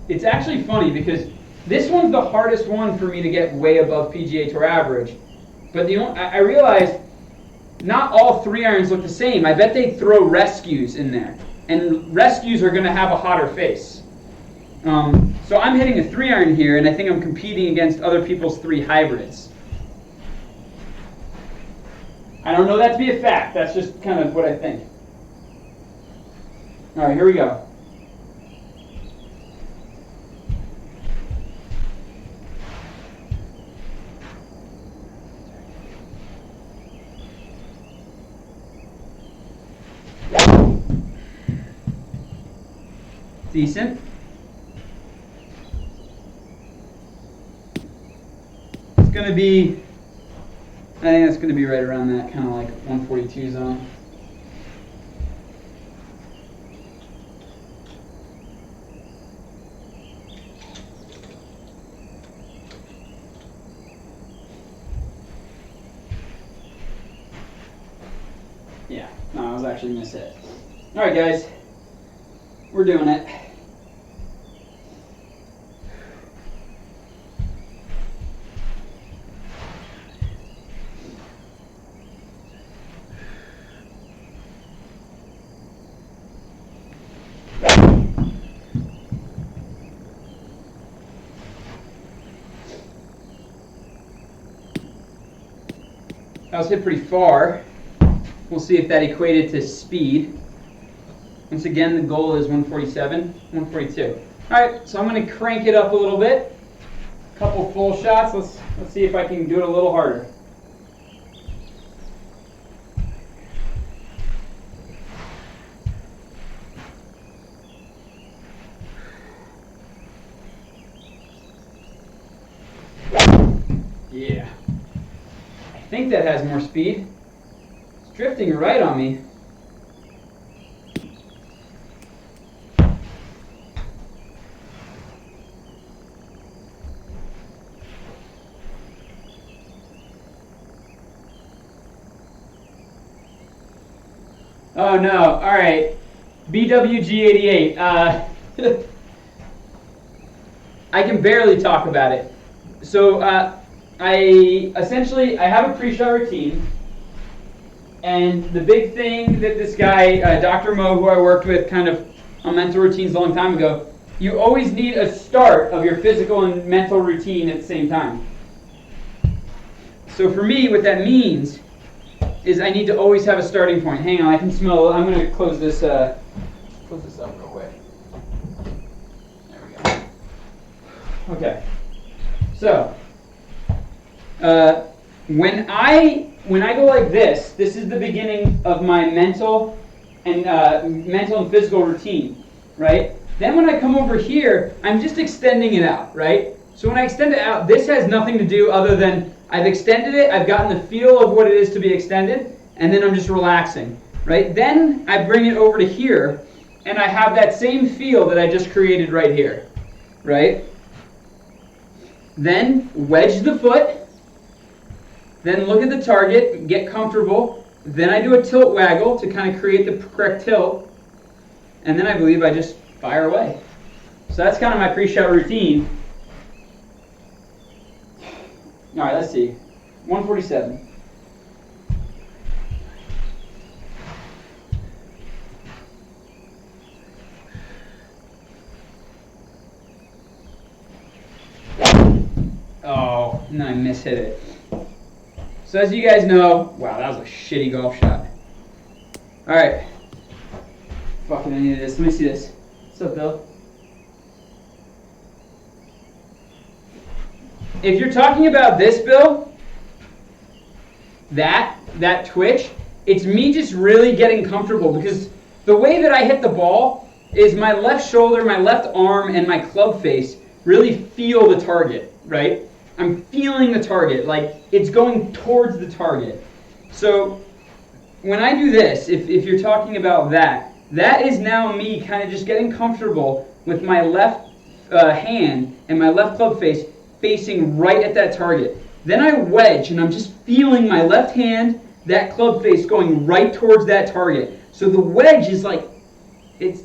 It's actually funny because this one's the hardest one for me to get way above PGA Tour average. But I realized not all 3-irons look the same. I bet they throw rescues in there. And rescues are going to have a hotter face. So I'm hitting a 3-iron here, and I think I'm competing against other people's 3 hybrids. I don't know that to be a fact. That's just kind of what I think. All right, here we go. Decent. It's going to be, I think it's going to be right around that kind of like 142 zone. Yeah, no, I was actually going to hit. All right, guys. We're doing it. That was hit pretty far. We'll see if that equated to speed. Once again, the goal is 147, 142. All right, so I'm going to crank it up a little bit. A couple full shots. Let's see if I can do it a little harder. Yeah. I think that has more speed. It's drifting right on me. Oh no, all right. BWG88. I can barely talk about it. So I have a pre-shot routine, and the big thing that this guy, Dr. Mo, who I worked with kind of on mental routines a long time ago, you always need a start of your physical and mental routine at the same time. So for me, what that means is I need to always have a starting point. Hang on, I can smell. I'm going to close this up real quick. Okay. So, when I go like this is the beginning of my mental and physical routine, right? Then when I come over here, I'm just extending it out, right? So when I extend it out, this has nothing to do other than I've extended it, I've gotten the feel of what it is to be extended, and then I'm just relaxing, right? Then I bring it over to here, and I have that same feel that I just created right here, right? Then wedge the foot, then look at the target, get comfortable, then I do a tilt waggle to kind of create the correct tilt, and then I believe I just fire away. So that's kind of my pre-shot routine. All right, let's see. 147. Oh, and then I mishit it. So as you guys know, wow, that was a shitty golf shot. All right. Fucking, I needed this. Let me see this. What's up, Bill? If you're talking about this, Bill, that twitch, it's me just really getting comfortable because the way that I hit the ball is my left shoulder, my left arm, and my club face really feel the target, right? I'm feeling the target, like it's going towards the target. So when I do this, if you're talking about that is now me kind of just getting comfortable with my left hand and my left club face facing right at that target. Then I wedge, and I'm just feeling my left hand, that club face going right towards that target. So the wedge is like, it's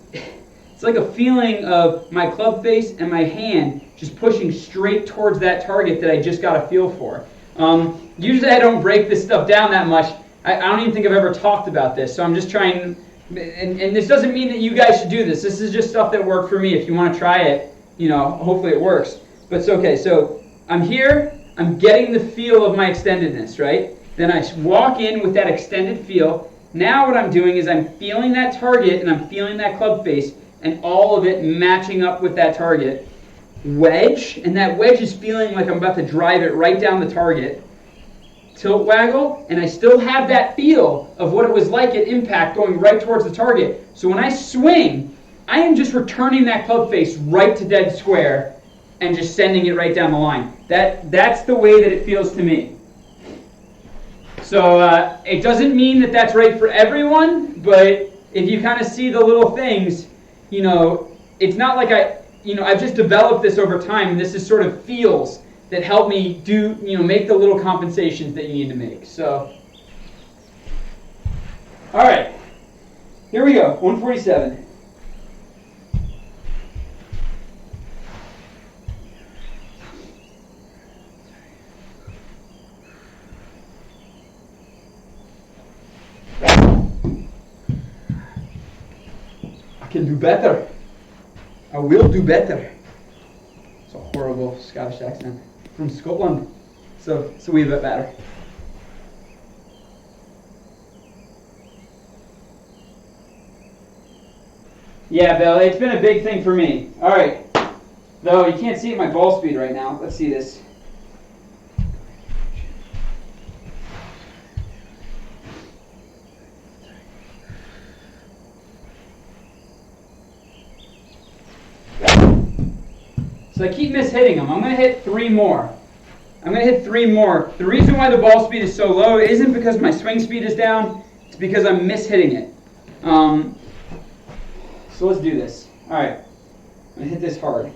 like a feeling of my club face and my hand just pushing straight towards that target that I just got a feel for. Usually I don't break this stuff down that much. I don't even think I've ever talked about this, so I'm just trying, and this doesn't mean that you guys should do this. This is just stuff that worked for me. If you want to try it, hopefully it works. But it's okay. So I'm here, I'm getting the feel of my extendedness, right? Then I walk in with that extended feel. Now what I'm doing is I'm feeling that target and I'm feeling that club face and all of it matching up with that target. Wedge, and that wedge is feeling like I'm about to drive it right down the target. Tilt waggle, and I still have that feel of what it was like at impact going right towards the target. So when I swing, I am just returning that club face right to dead square and just sending it right down the line. That's the way that it feels to me. So it doesn't mean that that's right for everyone, but if you kind of see the little things, it's not like I've just developed this over time, and this is sort of feels that help me do, make the little compensations that you need to make. So, all right, here we go, 147. I can do better. I will do better. It's a horrible Scottish accent. From Scotland. So it's a wee bit better. Yeah, Bill, it's been a big thing for me. All right. Though you can't see my ball speed right now. Let's see this. So I keep mishitting them. I'm going to hit 3 more. The reason why the ball speed is so low isn't because my swing speed is down. It's because I'm mishitting it. So let's do this. All right. I'm going to hit this hard.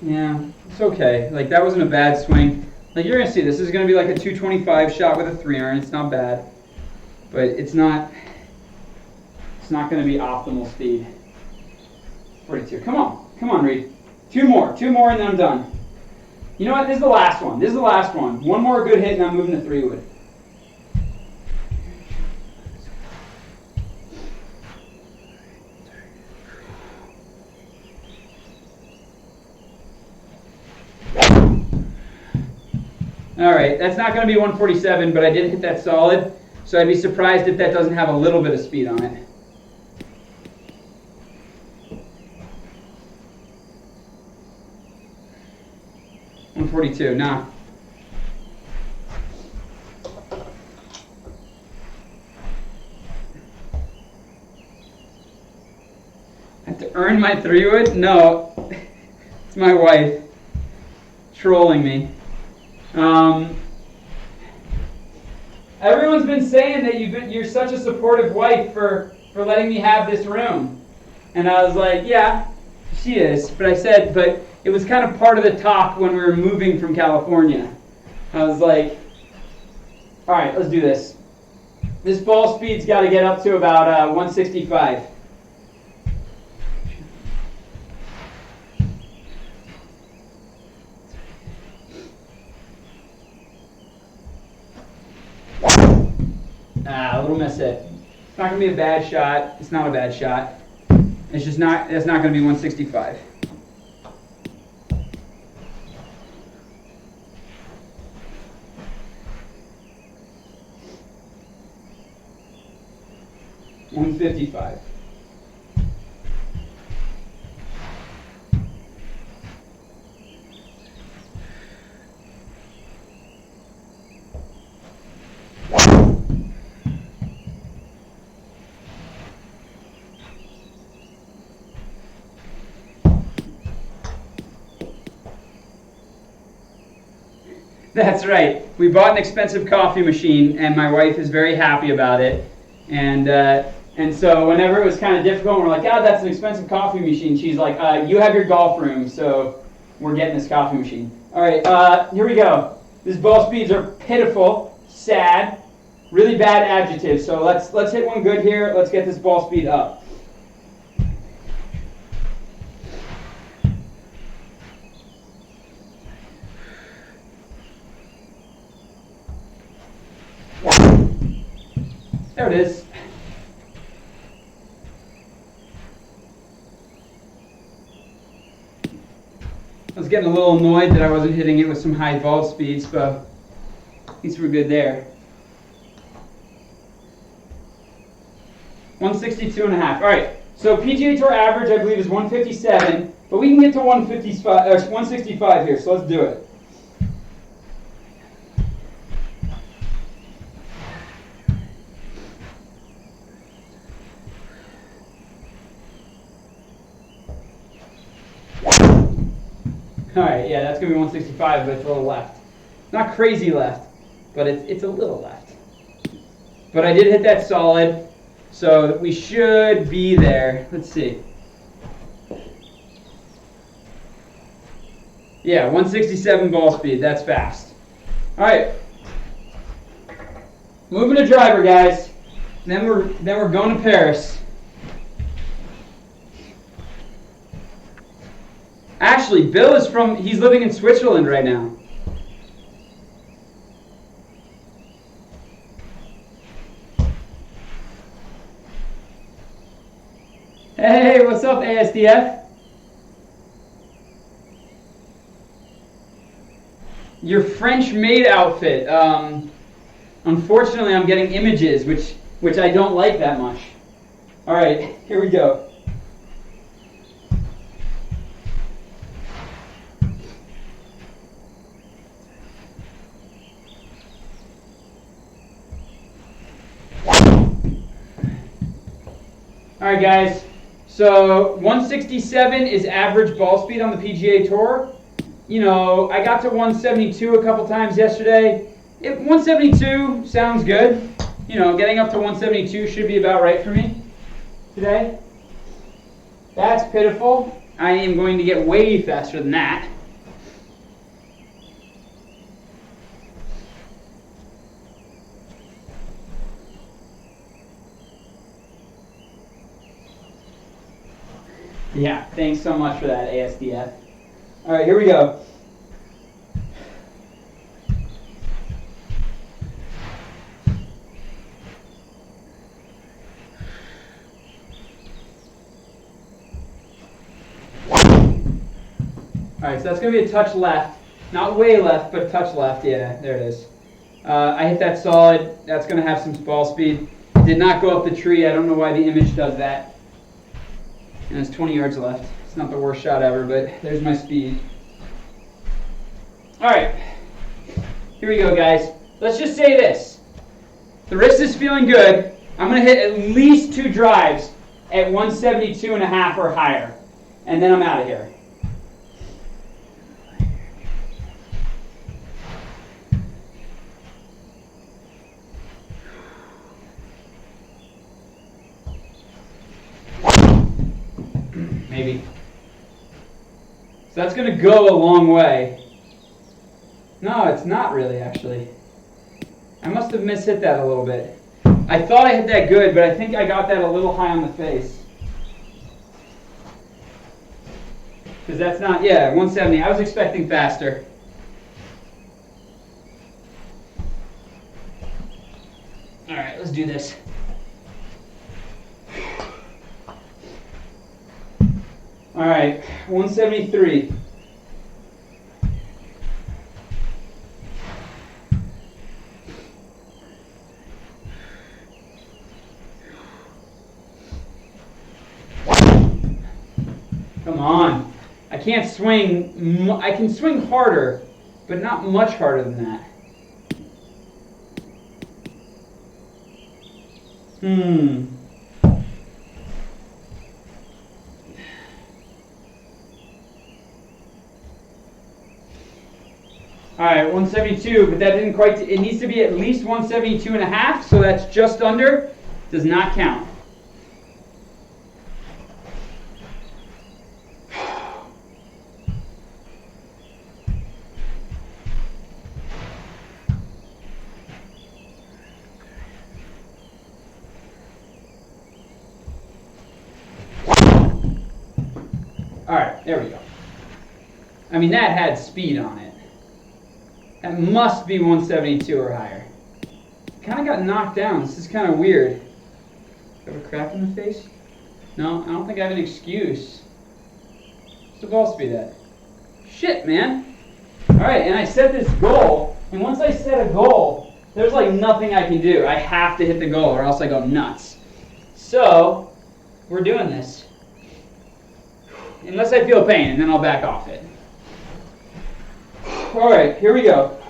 Yeah, it's okay. Like, that wasn't a bad swing. Like, you're going to see this is going to be like a 225 shot with a 3-iron. It's not bad. But it's not going to be optimal speed. 42. Come on, Reed. 2 more, and then I'm done. You know what? This is the last one. One more good hit, and I'm moving to 3-wood. All right, that's not going to be 147, but I did hit that solid, so I'd be surprised if that doesn't have a little bit of speed on it. $142, nah. I have to earn my 3-wood? No, it's my wife trolling me. Everyone's been saying that you're such a supportive wife for letting me have this room. And I was like, yeah, she is. But I said, but it was kind of part of the talk when we were moving from California. I was like, all right, let's do this. This ball speed's got to get up to about 165. A little miss it. It's not going to be a bad shot. It's not a bad shot. It's just not, it's not going to be 165. $155. That's right. We bought an expensive coffee machine, and my wife is very happy about it. And so whenever it was kind of difficult, we're like, "God, that's an expensive coffee machine." She's like, "You have your golf room, so we're getting this coffee machine." All right, here we go. These ball speeds are pitiful, sad, really bad adjectives. So let's hit one good here. Let's get this ball speed up. There it is. I was getting a little annoyed that I wasn't hitting it with some high ball speeds, but at least we're good there. 162.5. All right. So PGA Tour average, I believe, is 157, but we can get to 165 here. So let's do it. All right, yeah, that's going to be 165, but it's a little left. Not crazy left, but it's a little left. But I did hit that solid, so we should be there. Let's see. Yeah, 167 ball speed. That's fast. All right. Moving to driver, guys. Then we're going to Paris. Actually, Bill is he's living in Switzerland right now. Hey, what's up, ASDF? Your French maid outfit. Unfortunately, I'm getting images, which I don't like that much. All right, here we go. All right, guys, so 167 is average ball speed on the PGA Tour. You know, I got to 172 a couple times yesterday. 172 sounds good. You know, getting up to 172 should be about right for me today. That's pitiful. I am going to get way faster than that. Yeah, thanks so much for that, ASDF. All right, here we go. All right, so that's going to be a touch left. Not way left, but touch left. Yeah, there it is. I hit that solid. That's going to have some ball speed. Did not go up the tree. I don't know why the image does that. And there's 20 yards left. It's not the worst shot ever, but there's my speed. All right. Here we go, guys. Let's just say this. The wrist is feeling good. I'm going to hit at least 2 drives at 172.5 or higher. And then I'm out of here. Maybe. So that's going to go a long way. No, it's not really, actually. I must have mishit that a little bit. I thought I hit that good, but I think I got that a little high on the face. Because that's not, yeah, 170. I was expecting faster. All right, let's do this. All right, 173. Come on. I can't swing. I can swing harder, but not much harder than that. All right, 172, but that didn't quite, it needs to be at least 172.5, so that's just under, does not count. All right, there we go. I mean, that had speed on it. That must be 172 or higher. Kind of got knocked down. This is kind of weird. Do I have a crack in the face? No, I don't think I have an excuse. What's the ball speed at? Shit, man. All right, and I set this goal, and once I set a goal, there's like nothing I can do. I have to hit the goal or else I go nuts. So, we're doing this. Unless I feel pain, and then I'll back off it. All right, here we go.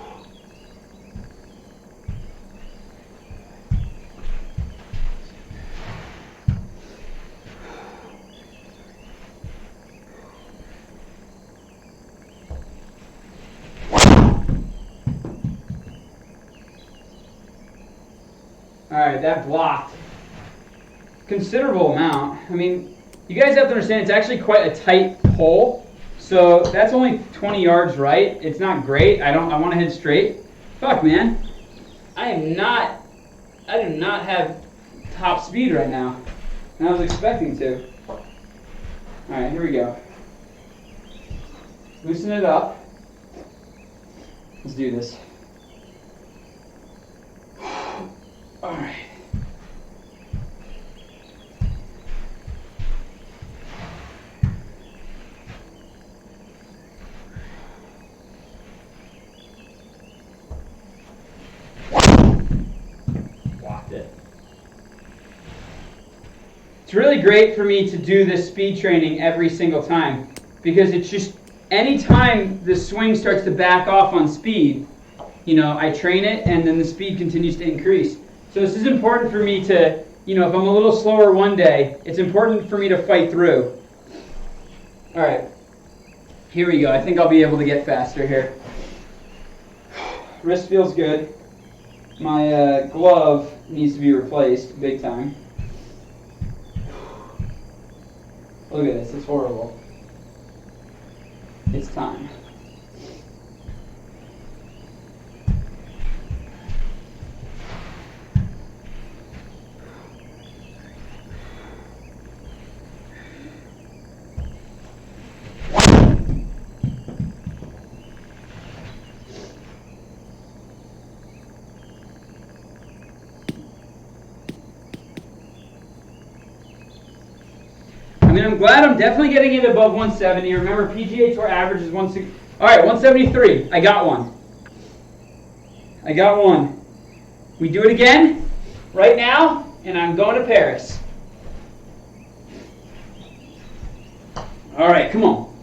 All right, that blocked. Considerable amount. I mean, you guys have to understand it's actually quite a tight hole. So that's only 20 yards right. It's not great. I want to hit straight. Fuck, man. I do not have top speed right now. And I was expecting to. All right, here we go. Loosen it up. Let's do this. All right. Blocked it. It's really great for me to do this speed training every single time because it's just anytime the swing starts to back off on speed, I train it and then the speed continues to increase. So this is important for me to, if I'm a little slower one day, it's important for me to fight through. All right, here we go. I think I'll be able to get faster here. Wrist feels good. My glove needs to be replaced big time. Look at this, it's horrible. It's time. I mean, I'm glad I'm definitely getting it above 170. Remember, PGA Tour average is All right, 173. I got one. I got one. We do it again right now, and I'm going to Paris. All right, come on.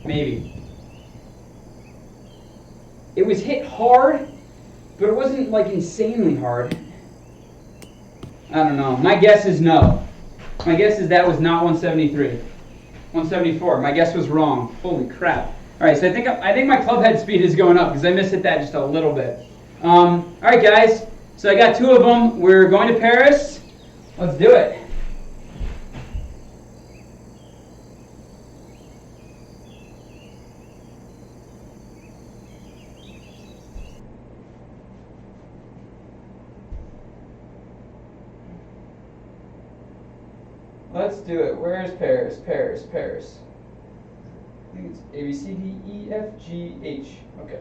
Maybe. It was hit hard, but it wasn't like insanely hard. I don't know. My guess is no. My guess is that was not 173. 174. My guess was wrong. Holy crap. All right, so I think my club head speed is going up because I mishit that just a little bit. All right, guys. So I got two of them. We're going to Paris. Let's do it. Let's do it. Where is Paris? Paris, Paris. I think it's A, B, C, D, E, F, G, H. Okay.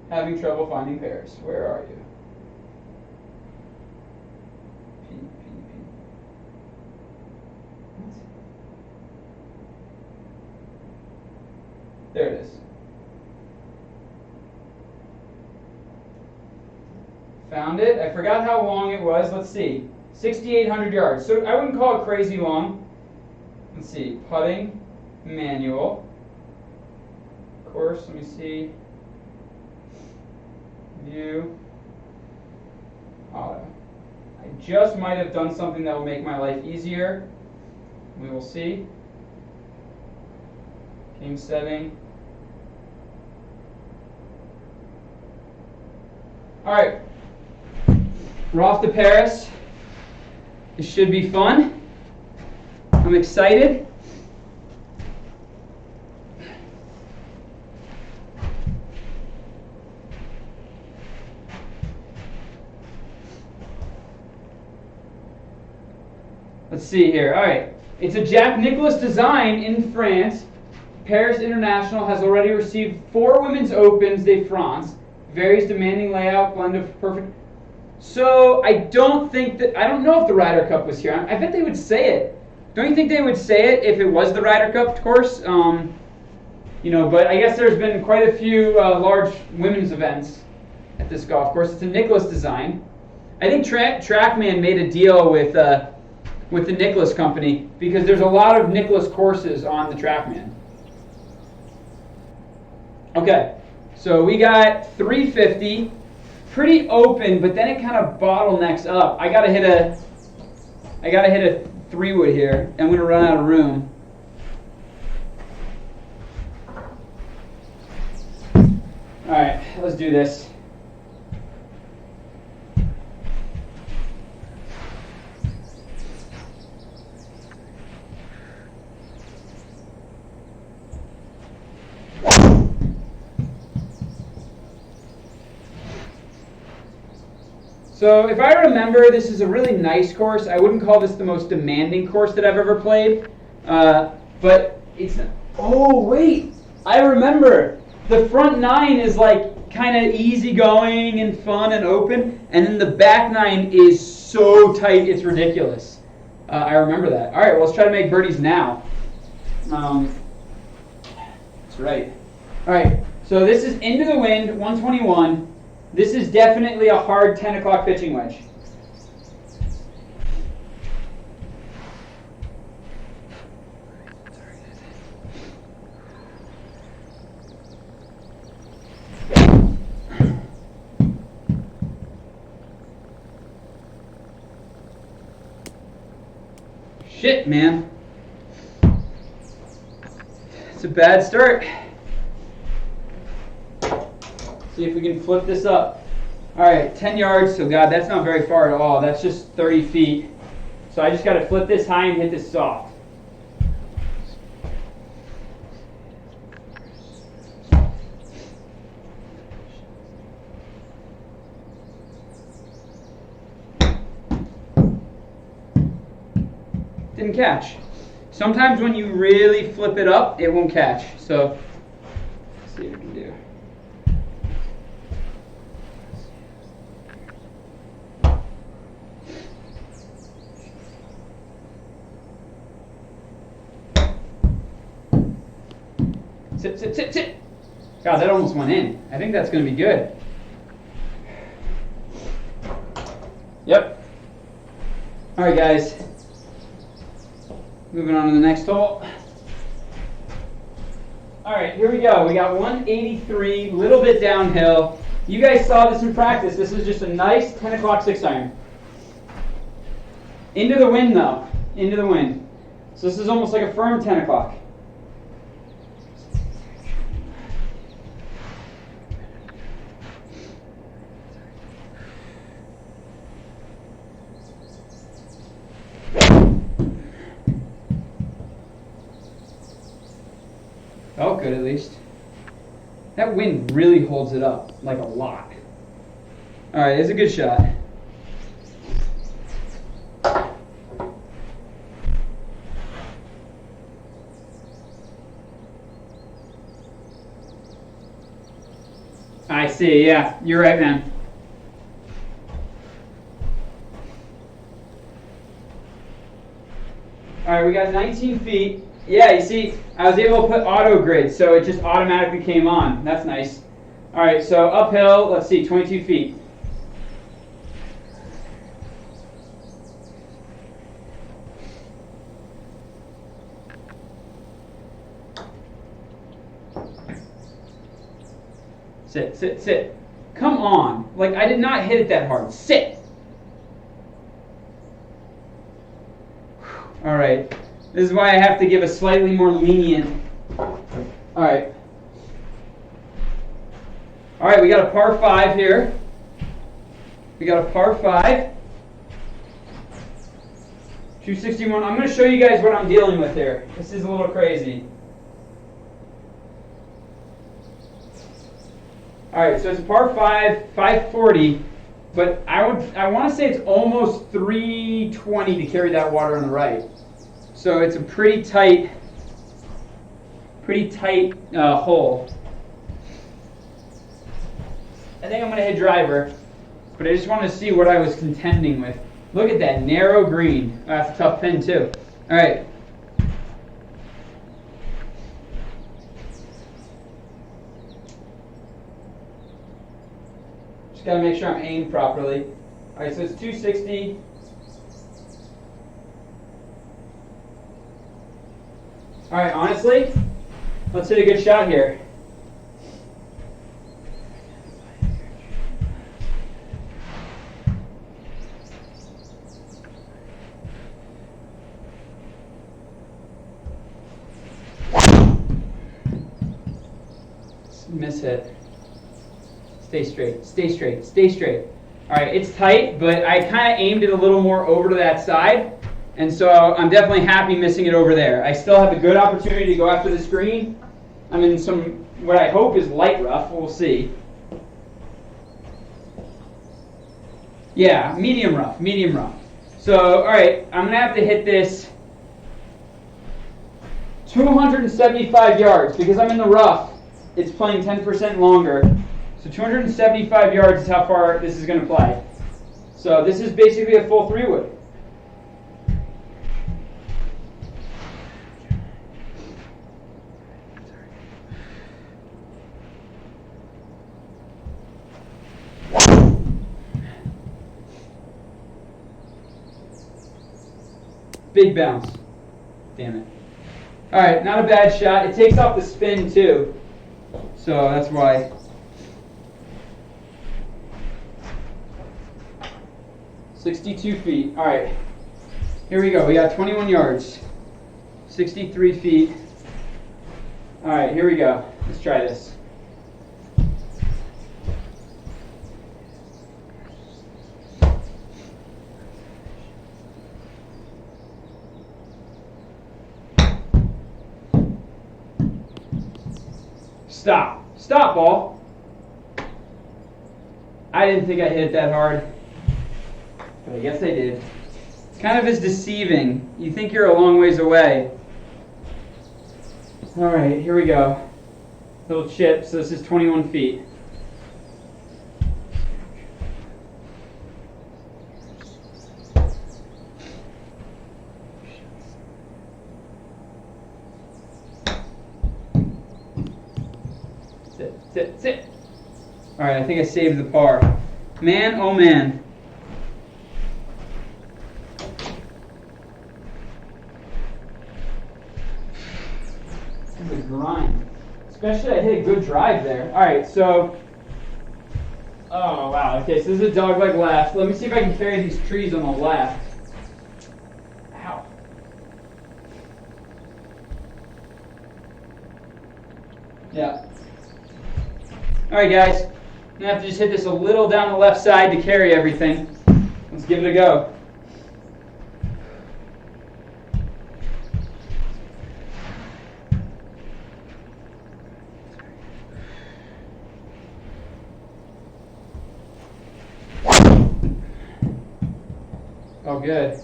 Having trouble finding Paris. Where are you? P, P, P. What? There it is. Found it. I forgot how long it was. Let's see. 6,800 yards. So I wouldn't call it crazy long. Let's see. Putting, manual. Course, let me see. View. Auto. I just might have done something that will make my life easier. We will see. Game setting. All right. We're off to Paris. It should be fun. I'm excited. Let's see here. All right. It's a Jack Nicklaus design in France. Paris International has already received 4 Women's Opens de France. Various demanding layout, blend of perfect. So I don't know if the Ryder Cup was here. I bet they would say it. Don't you think they would say it if it was the Ryder Cup course? But I guess there's been quite a few large women's events at this golf course. It's a Nicklaus design. I think Trackman made a deal with the Nicklaus company because there's a lot of Nicklaus courses on the Trackman. Okay, so we got 350. Pretty open, but then it kind of bottlenecks up. I gotta hit a 3-wood here. I'm gonna run out of room. All right, let's do this. So if I remember, this is a really nice course. I wouldn't call this the most demanding course that I've ever played. But it's... Oh, wait. I remember. The front 9 is like kind of easygoing and fun and open. And then the back 9 is so tight, it's ridiculous. I remember that. All right, well, let's try to make birdies now. That's right. All right, so this is into the wind, 121. This is definitely a hard 10 o'clock pitching wedge. Shit, man. It's a bad start. See if we can flip this up. All right, 10 yards. So, God, that's not very far at all. That's just 30 feet. So I just got to flip this high and hit this soft. Didn't catch. Sometimes when you really flip it up, it won't catch. So, let's see what we can do. Sit, sit, sit, sit. God, that almost went in. I think that's going to be good. Yep. All right, guys. Moving on to the next hole. All right, here we go. We got 183, little bit downhill. You guys saw this in practice. This is just a nice 10 o'clock 6-iron. Into the wind, though. Into the wind. So this is almost like a firm 10 o'clock. Oh, good at least. That wind really holds it up, like a lot. All right, it's a good shot. I see, yeah, you're right, man. All right, we got 19 feet. Yeah, you see, I was able to put auto grid, so it just automatically came on. That's nice. All right, so uphill, let's see, 22 feet. Sit, sit, sit. Come on. Like, I did not hit it that hard. Sit. All right. This is why I have to give a slightly more lenient. All right. All right, we got a par 5 here. We got a par 5. 261. I'm going to show you guys what I'm dealing with here. This is a little crazy. All right, so it's a par 5, 540, but I want to say it's almost 320 to carry that water on the right. So it's a pretty tight hole. I think I'm going to hit driver, but I just wanted to see what I was contending with. Look at that narrow green. Oh, that's a tough pin too. All right. Just got to make sure I'm aimed properly. All right, so it's 260. All right, honestly, let's hit a good shot here. Miss hit. Stay straight, stay straight, stay straight. All right, it's tight, but I kind of aimed it a little more over to that side. And so I'm definitely happy missing it over there. I still have a good opportunity to go after this green. I'm in some, what I hope is light rough. We'll see. Yeah, medium rough, medium rough. So, all right, I'm going to have to hit this 275 yards. Because I'm in the rough, it's playing 10% longer. So 275 yards is how far this is going to play. So this is basically a full 3-wood. Big bounce. Damn it. All right, not a bad shot. It takes off the spin too. So that's why. $62 feet. All right. Here we go. We got 21 yards. 63 feet. All right, here we go. Let's try this. Stop. Stop, ball. I didn't think I hit it that hard. But I guess I did. It kind of is deceiving. You think you're a long ways away, All right, here we go. Little chip, so this is 21 feet. Sit. All right, I think I saved the par. Man, oh man. This is a grind. Especially I hit a good drive there. All right, so. Oh, wow. Okay, so this is a dogleg left. Let me see if I can carry these trees on the left. Ow. Yeah. All right, guys. I'm going to have to just hit this a little down the left side to carry everything. Let's give it a go. Oh, good.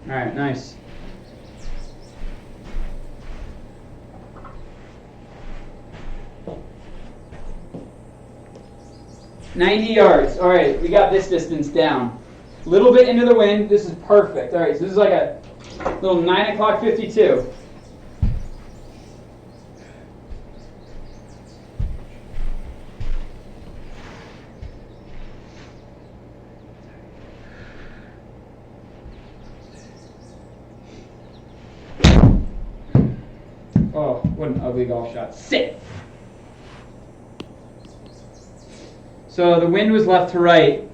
All right, nice. $90 yards. All right, we got this distance down. A little bit into the wind. This is perfect. All right, so this is like a little 9 o'clock 52. Oh, what an ugly golf shot. Sit! So the wind was left to right,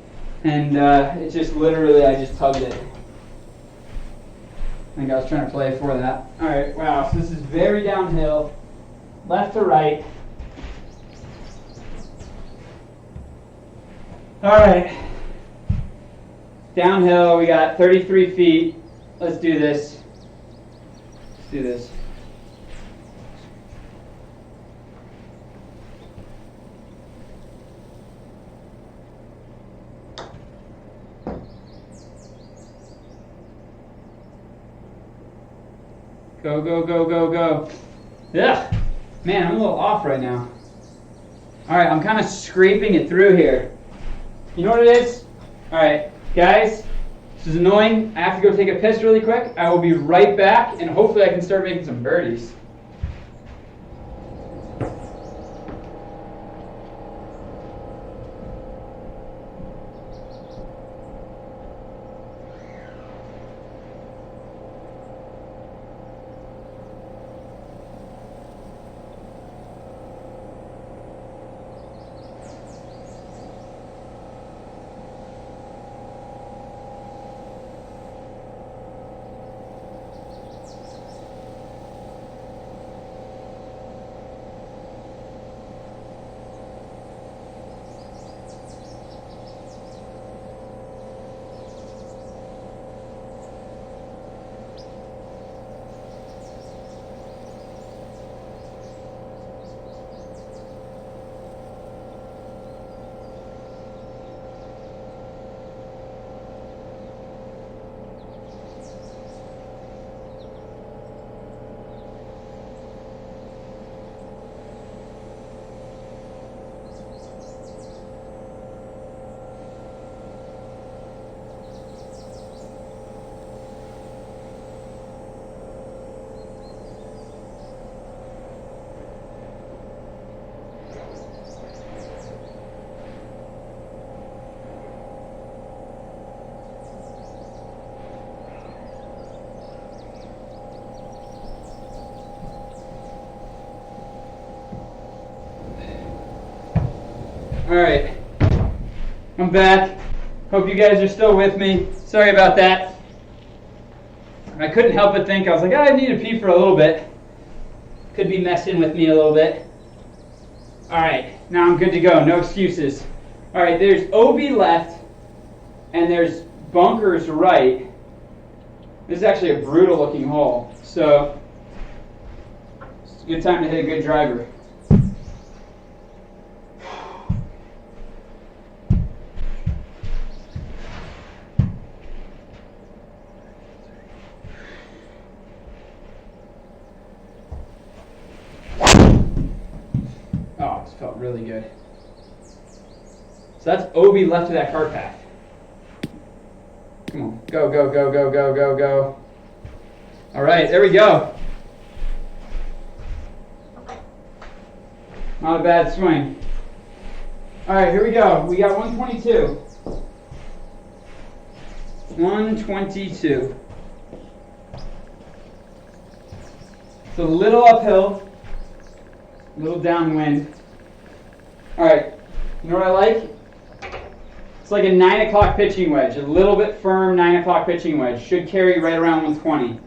and it just literally, I just tugged it. I think I was trying to play for that. All right, wow, so this is very downhill, left to right. All right, downhill, we got 33 feet. Let's do this. Let's do this. Go, go, go, go, go. Ugh. Man, I'm a little off right now. All right, I'm kind of scraping it through here. You know what it is? All right, guys, this is annoying. I have to go take a piss really quick. I will be right back, and hopefully I can start making some birdies. All right, I'm back. Hope you guys are still with me. Sorry about that. I couldn't help but think, I was like, I need to pee for a little bit. Could be messing with me a little bit. All right, now I'm good to go, no excuses. All right, there's OB left, and there's bunkers right. This is actually a brutal looking hole, so it's a good time to hit a good driver. really good. So that's OB left of that cart path. Come on. Go, go, go, go, go, go, go. All right, there we go. Not a bad swing. All right, here we go. We got 122. 122. It's a little uphill, a little downwind. All right, you know what I like? It's like a 9 o'clock pitching wedge, a little bit firm 9 o'clock pitching wedge. Should carry right around 120.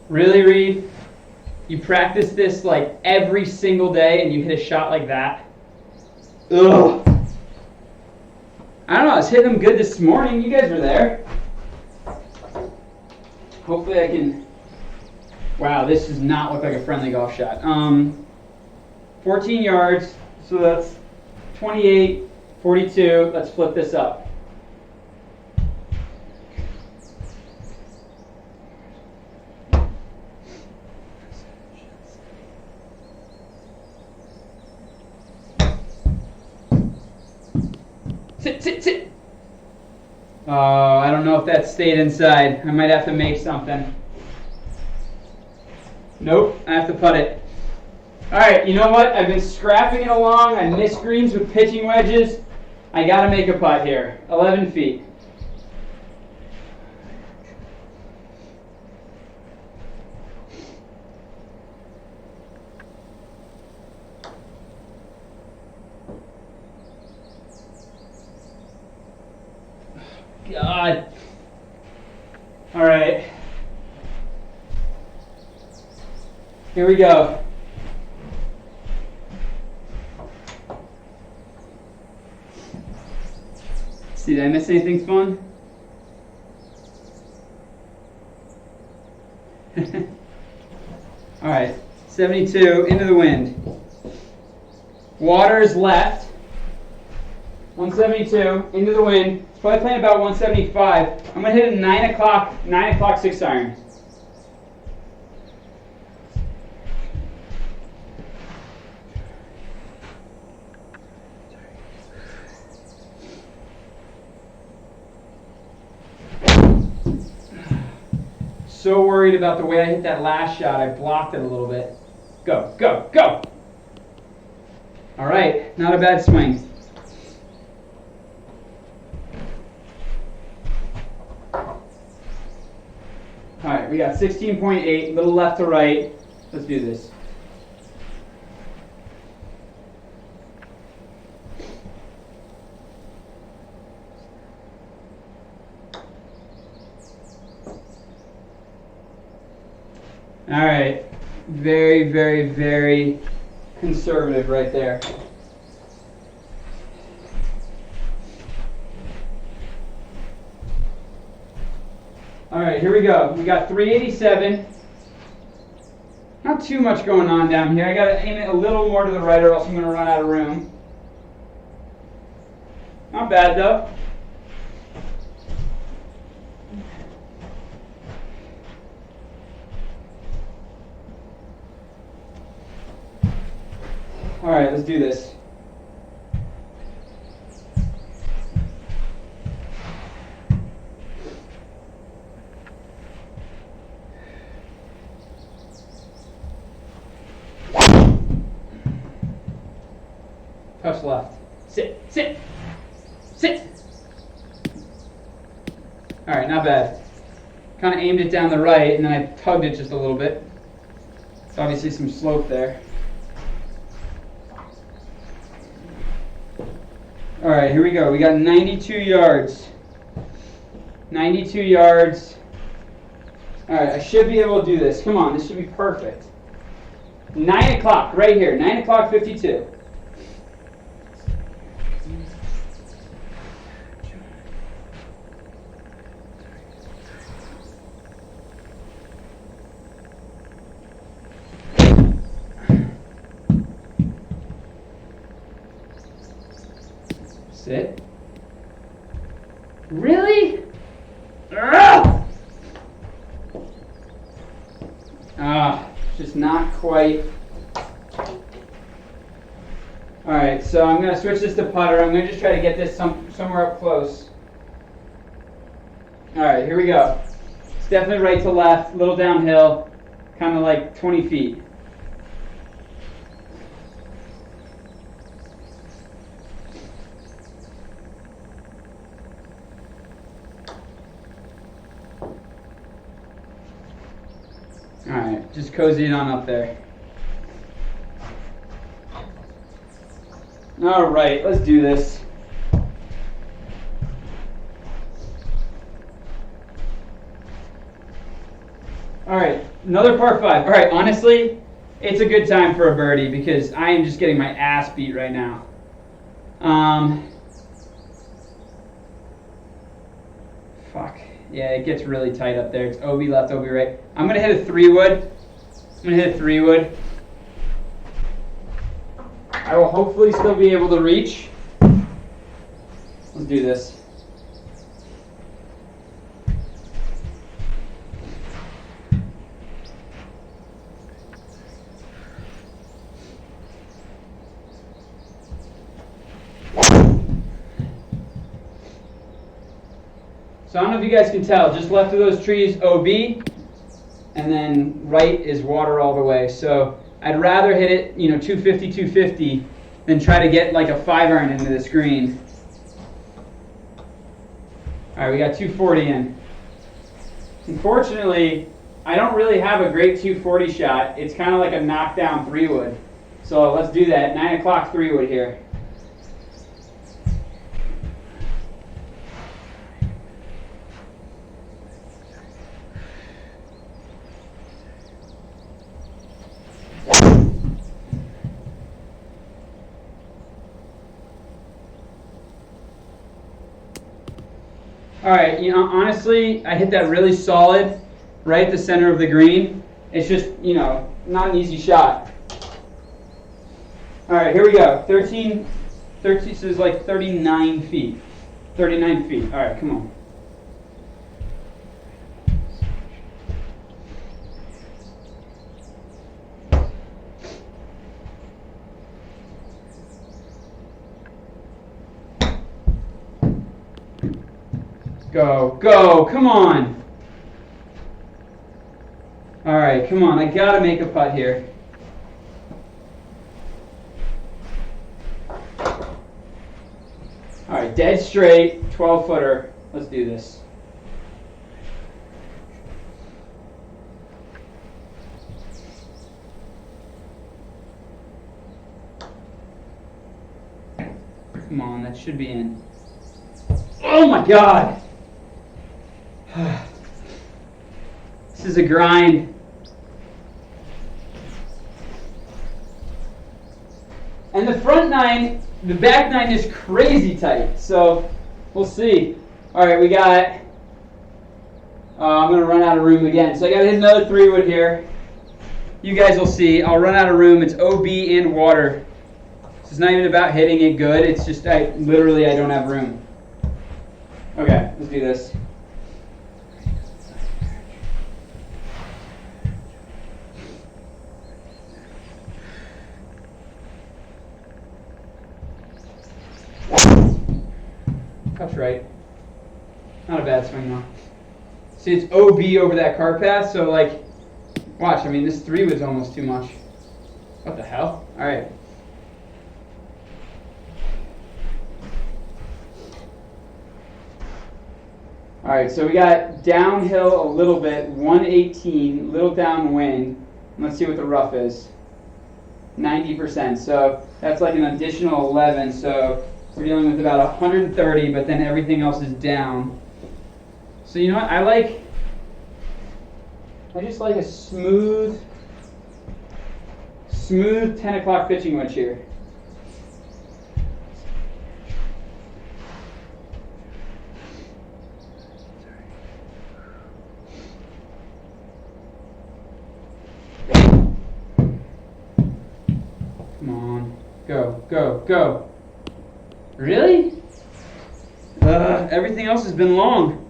Really, Reed? You practice this like every single day and you hit a shot like that? Ugh. I don't know, I was hitting them good this morning. You guys were there. Hopefully I can... Wow, this does not look like a friendly golf shot. 14 yards, so that's 28, 42. Let's flip this up. Sit. Oh, I don't know if that stayed inside. I might have to make something. Nope, I have to putt it. All right, you know what? I've been scrapping it along. I missed greens with pitching wedges. I got to make a putt here. 11 feet. God. All right. Here we go. See, did I miss anything fun? All right. 72 into the wind. Water's left. 172 into the wind. It's probably playing about 175. I'm gonna hit a 9 o'clock 6 iron. So worried about the way I hit that last shot. I blocked it a little bit. Go, go, go! All right, not a bad swing. All right, we got 16.8, little left to right. Let's do this. All right, very, very, very conservative right there. All right, here we go. We got 387. Not too much going on down here. I got to aim it a little more to the right or else I'm going to run out of room. Not bad, though. All right, let's do this. Touch left. Sit, sit, sit. All right, not bad. Kind of aimed it down the right, and then I tugged it just a little bit. It's obviously some slope there. All right, here we go. We got 92 yards. 92 yards. All right, I should be able to do this. Come on, this should be perfect. 9 o'clock, right here. 9 o'clock 52. Sit. Really? Just not quite. Alright, so I'm going to switch this to putter. I'm going to just try to get this somewhere up close. Alright, here we go. It's definitely right to left, a little downhill, kind of like 20 feet. Alright, just cozy it on up there. Alright, let's do this. Alright, another par 5. Alright, honestly, it's a good time for a birdie because I am just getting my ass beat right now. Fuck. Yeah, it gets really tight up there. It's OB left, OB right. I'm going to hit a 3-wood. I will hopefully still be able to reach. Let's do this. So I don't know if you guys can tell, just left of those trees, OB, and then right is water all the way. So I'd rather hit it, 250, 250, than try to get like a 5-iron into this green. All right, we got 240 in. Unfortunately, I don't really have a great 240 shot. It's kind of like a knockdown 3-wood. So let's do that. 9 o'clock 3-wood here. All right, honestly, I hit that really solid right at the center of the green. It's just, not an easy shot. All right, here we go. 13, so it's like 39 feet. 39 feet. All right, come on. Go, come on. All right, come on, I gotta make a putt here. All right, dead straight, 12-footer. Let's do this. Come on, that should be in. Oh my God! This is a grind. And the front 9, the back 9 is crazy tight. So we'll see. All right, we got. I'm going to run out of room again. So I got to hit another 3-wood here. You guys will see. I'll run out of room. It's OB and water. So it's not even about hitting it good. It's just I don't have room. Okay, let's do this. Touch right. Not a bad swing though. See, it's OB over that car path, so like, watch, this 3-wood's almost too much. What the hell? Alright. Alright, so we got downhill a little bit, 118, little downwind. Let's see what the rough is. 90%, so that's like an additional 11, so we're dealing with about 130, but then everything else is down. So you know what? I just like a smooth 10 o'clock pitching wedge here. Come on. Go. Really? Everything else has been long.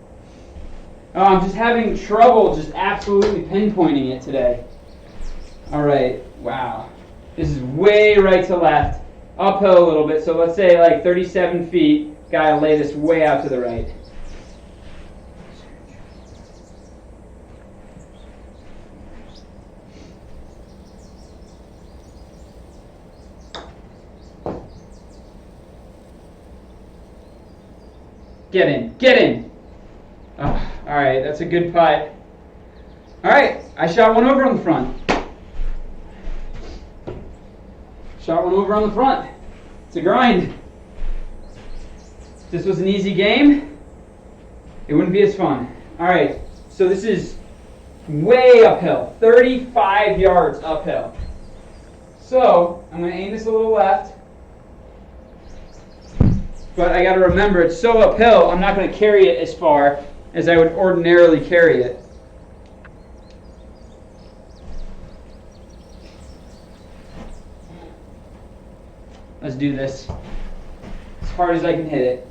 Oh, I'm just having trouble just absolutely pinpointing it today. All right, wow. This is way right to left, uphill a little bit. So let's say like 37 feet. Gotta lay this way out to the right. Get in, get in. Oh, all right, that's a good putt. All right, I shot one over on the front. Shot one over on the front. It's a grind. If this was an easy game, it wouldn't be as fun. All right, so this is way uphill, 35 yards uphill. So I'm going to aim this a little left. But I got to remember, it's so uphill, I'm not going to carry it as far as I would ordinarily carry it. Let's do this as hard as I can hit it.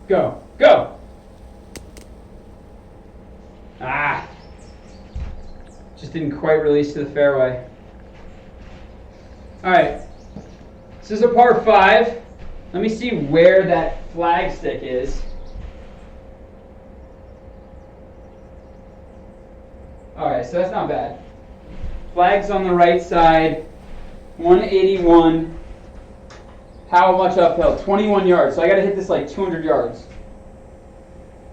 Go, go. Ah. Just didn't quite release to the fairway. All right. This is a par 5. Let me see where that flag stick is. All right, so that's not bad. Flag's on the right side. 181. How much uphill? 21 yards. So I got to hit this like 200 yards.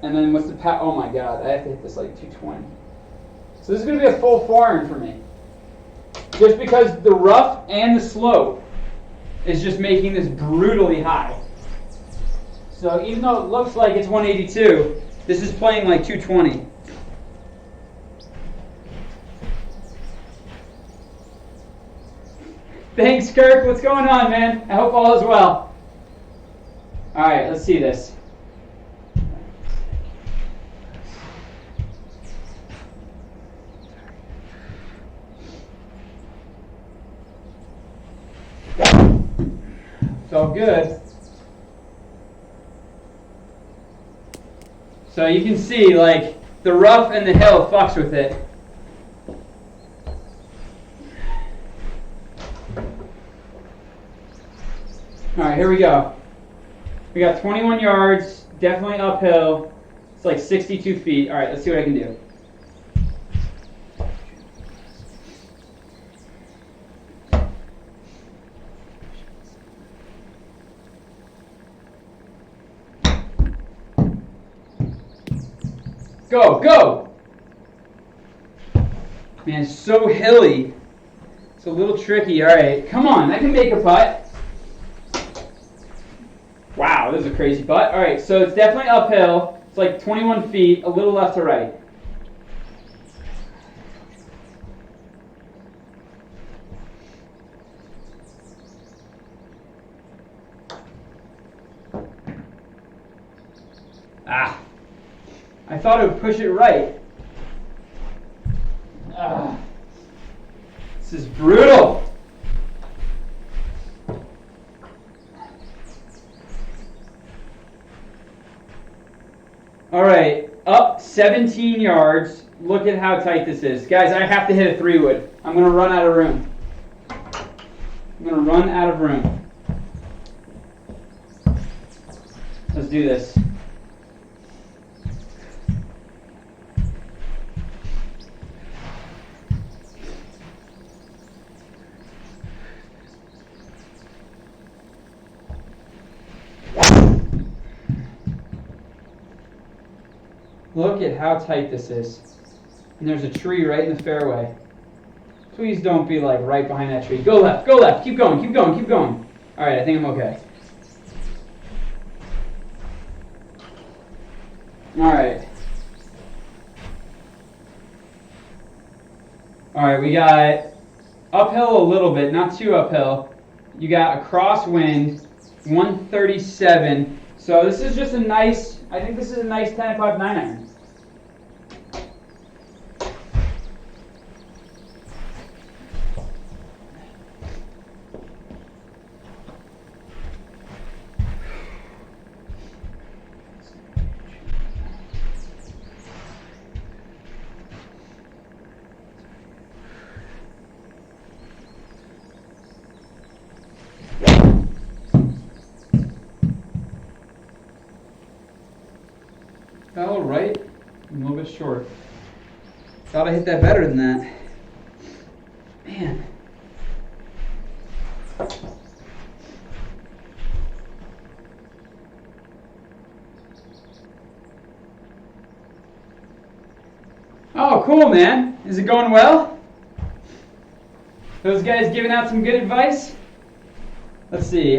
And then what's the oh my god, I have to hit this like 220. So this is going to be a full 4-iron for me. Just because the rough and the slope is just making this brutally high. So even though it looks like it's 182, this is playing like 220. Thanks, Kirk. What's going on, man? I hope all is well. All right, let's see this. Felt good. So you can see, like, the rough and the hill fucks with it. All right, here we go. We got 21 yards, definitely uphill. It's like 62 feet. All right, let's see what I can do. Go, go! Man, it's so hilly. It's a little tricky. All right, come on, I can make a putt. Wow, this is a crazy putt. All right, so it's definitely uphill. It's like 21 feet, a little left to right. Ah, I thought it would push it right. Ah, this is brutal. All right, up 17 yards. Look at how tight this is. Guys, I have to hit a 3-wood. I'm going to run out of room. I'm going to run out of room. Let's do this. Look at how tight this is. And there's a tree right in the fairway. Please don't be like right behind that tree. Go left, keep going, keep going, keep going. All right, I think I'm okay. All right. All right, we got uphill a little bit, not too uphill. You got a crosswind 137. So this is just a nice, I think this is a nice 10 o'clock 9 iron. All right, a little bit short. Thought I hit that better than that. Man. Oh, cool, man. Is it going well? Those guys giving out some good advice? Let's see,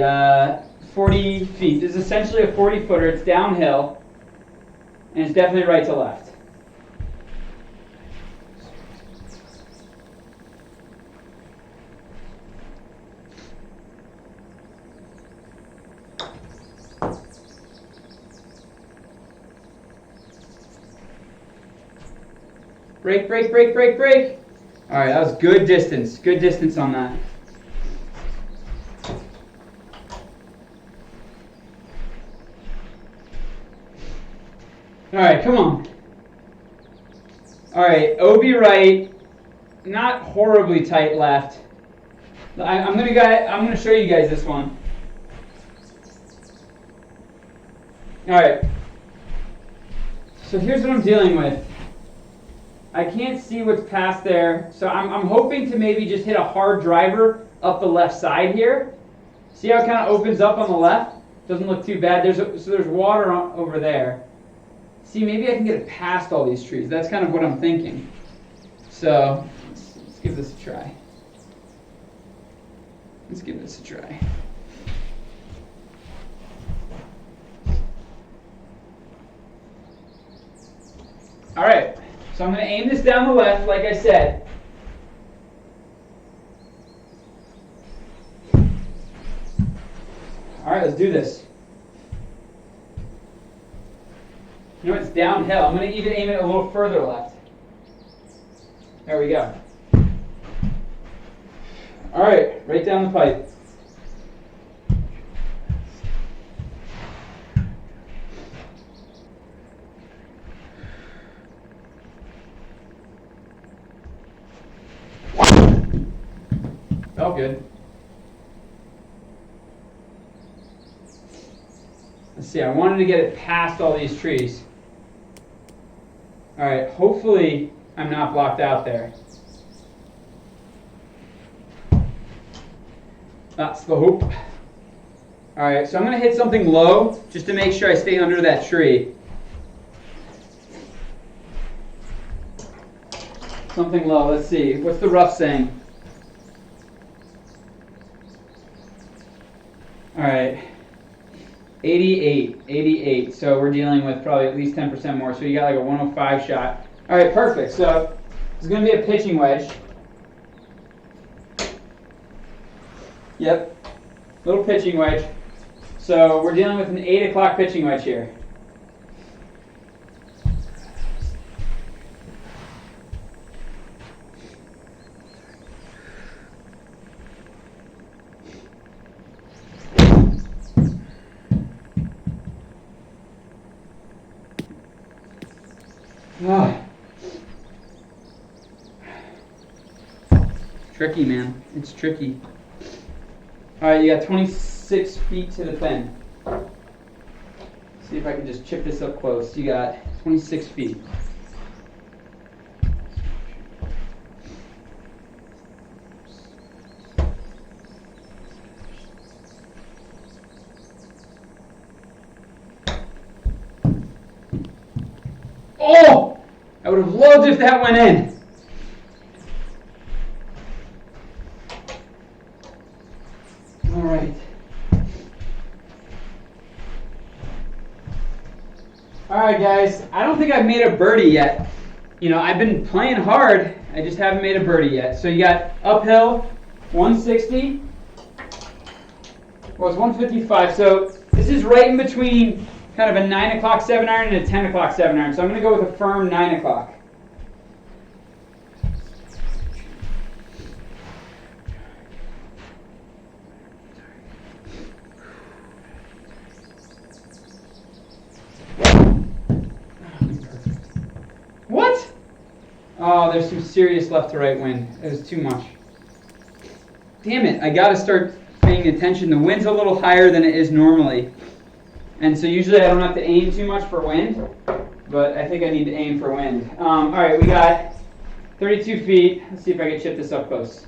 40 feet. This is essentially a 40-footer. It's downhill. And it's definitely right to left. Break, break, break, break, break. All right, that was good distance. Good distance on that. All right, come on. All right, OB right, not horribly tight left. I'm gonna show you guys this one. All right. So here's what I'm dealing with. I can't see what's past there, so I'm hoping to maybe just hit a hard driver up the left side here. See how it kind of opens up on the left? Doesn't look too bad. There's water over there. See, maybe I can get it past all these trees. That's kind of what I'm thinking. So let's give this a try. Let's give this a try. All right, so I'm going to aim this down the left, like I said. All right, let's do this. You know, it's downhill. I'm going to even aim it a little further left. There we go. All right, right down the pipe. Felt good. Let's see, I wanted to get it past all these trees. All right, hopefully I'm not blocked out there. That's the hope. All right, so I'm going to hit something low just to make sure I stay under that tree. Something low, let's see. What's the rough saying? All right, 88. So we're dealing with probably at least 10% more. So you got like a 105 shot. All right, perfect. So it's going to be a pitching wedge. Yep, little pitching wedge. So we're dealing with an 8 o'clock pitching wedge here. Oh. Tricky, man. It's tricky. All right, you got 26 feet to the pin. See if I can just chip this up close. You got 26 feet. Oh! I would have loved if that went in. All right. All right, guys. I don't think I've made a birdie yet. You know, I've been playing hard. I just haven't made a birdie yet. So you got uphill, 160. Well, it's 155, so this is right in between kind of a 9 o'clock 7 iron and a 10 o'clock 7 iron. So I'm going to go with a firm 9 o'clock. What? Oh, there's some serious left to right wind. It was too much. Damn it, I got to start paying attention. The wind's a little higher than it is normally. And so usually I don't have to aim too much for wind, but I think I need to aim for wind. All right, we got 32 feet. Let's see if I can chip this up close.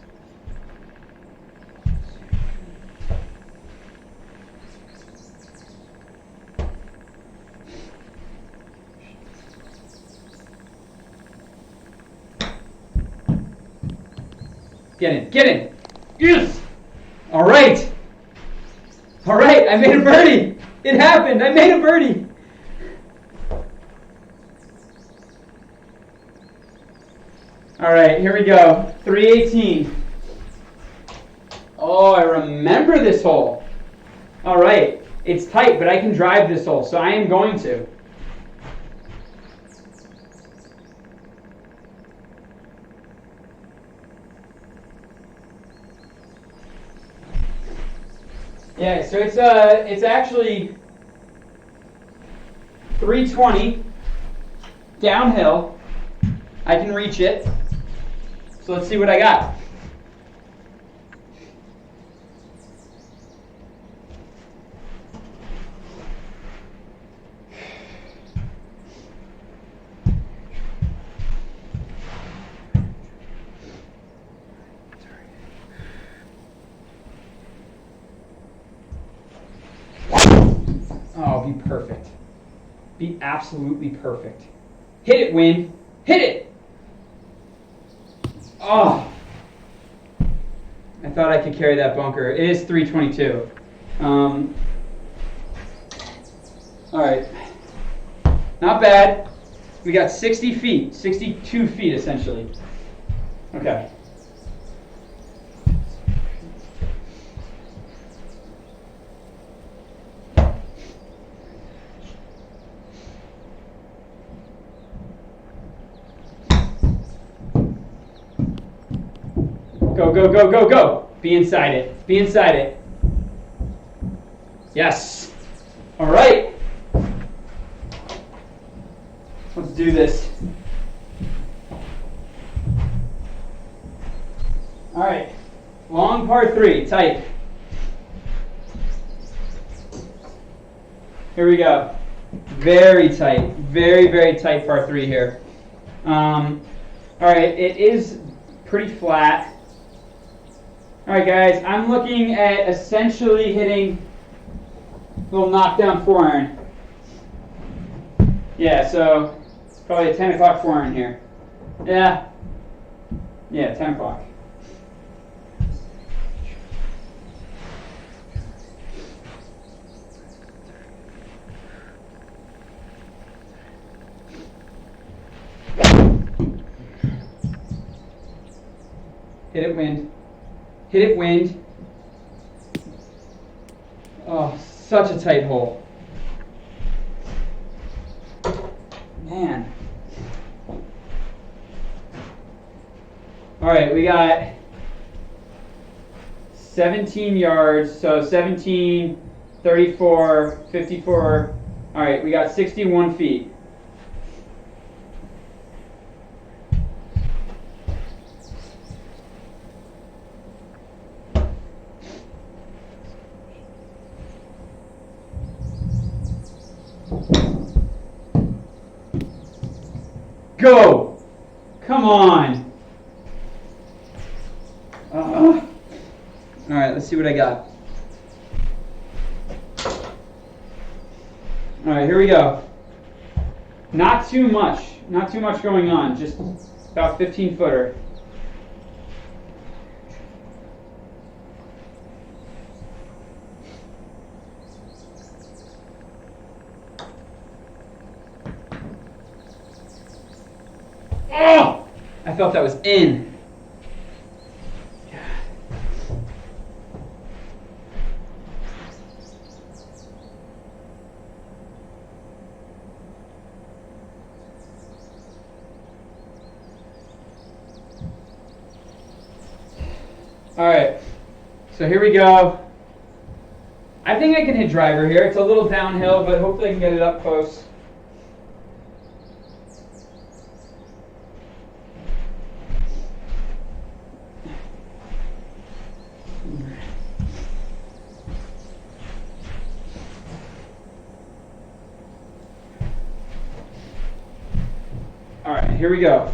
Get in, get in. Yes! All right. All right, I made a birdie. It happened. I made a birdie. All right, here we go. 318. Oh, I remember this hole. All right, it's tight, but I can drive this hole, so I am going to. Yeah, so it's actually 320 downhill. I can reach it. So let's see what I got. Oh, be perfect. Be absolutely perfect. Hit it, wind. Hit it! Oh! I thought I could carry that bunker. It is 322. All right. Not bad. We got 60 feet. 62 feet, essentially. Okay. Go, go, go, go, go. Be inside it. Be inside it. Yes. All right. Let's do this. All right. Long par 3, tight. Here we go. Very tight. Very, very tight par 3 here. All right. It is pretty flat. All right, guys, I'm looking at essentially hitting a little knockdown 4 iron. Yeah, so it's probably a 10 o'clock 4 iron here. Yeah, 10 o'clock. Hit it, wind. Hit it, wind. Oh, such a tight hole. Man. All right, we got 17 yards, so 17, 34, 54. All right, we got 61 feet. Go! Come on! All right, let's see what I got. All right, here we go. Not too much going on, just about 15 footer. Oh! I felt that was in. All right, so here we go. I think I can hit driver here. It's a little downhill, but hopefully I can get it up close. All right, here we go.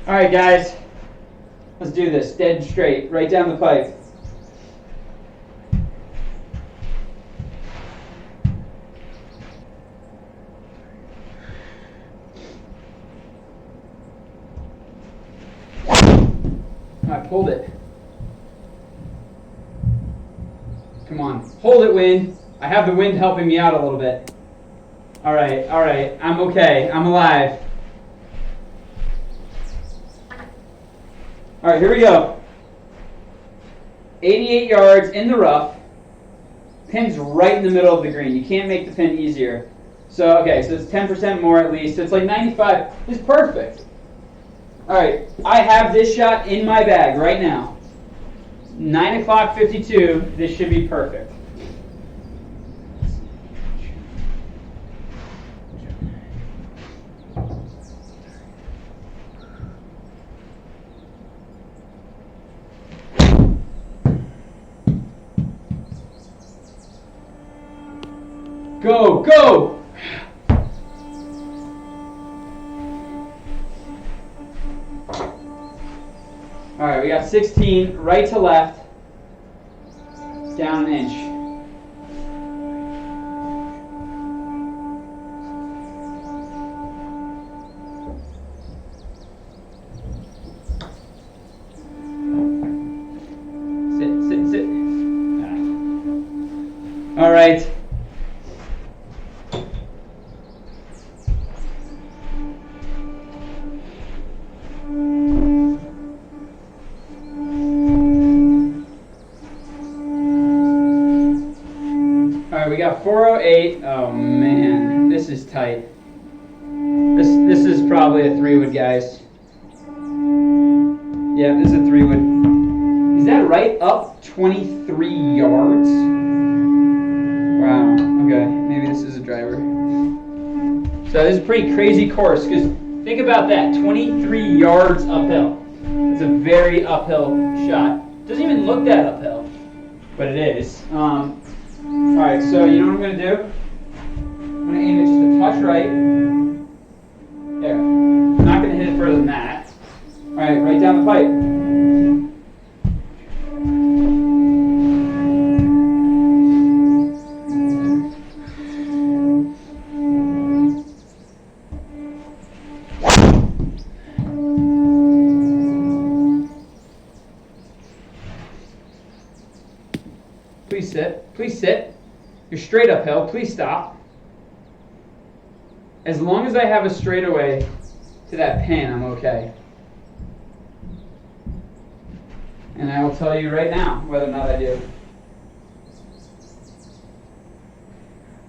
All right, guys, let's do this. Dead straight, right down the pipe. I pulled it. Come on, hold it, wind. I have the wind helping me out a little bit. All right, I'm okay, I'm alive. All right, here we go. 88 yards in the rough. Pin's right in the middle of the green. You can't make the pin easier. So, okay, so it's 10% more at least. So it's like 95. It's perfect. All right, I have this shot in my bag right now. 9 o'clock 52. This should be perfect. Go, go! All right, we got 16, right to left, down an inch. Sit. All right. We got 408. Oh man, this is tight. This is probably a 3-wood, guys. Yeah, this is a 3-wood. Is that right? Up 23 yards? Wow. Okay, maybe this is a driver. So this is a pretty crazy course because think about that, 23 yards uphill. It's a very uphill shot. Doesn't even look that uphill, but it is. All right, so you know what I'm going to do? I'm going to aim it just a touch right. There. I'm not going to hit it further than that. All right, right down the pipe. Please sit. Please sit. You're straight uphill. Please stop. As long as I have a straightaway to that pin, I'm okay. And I will tell you right now whether or not I do.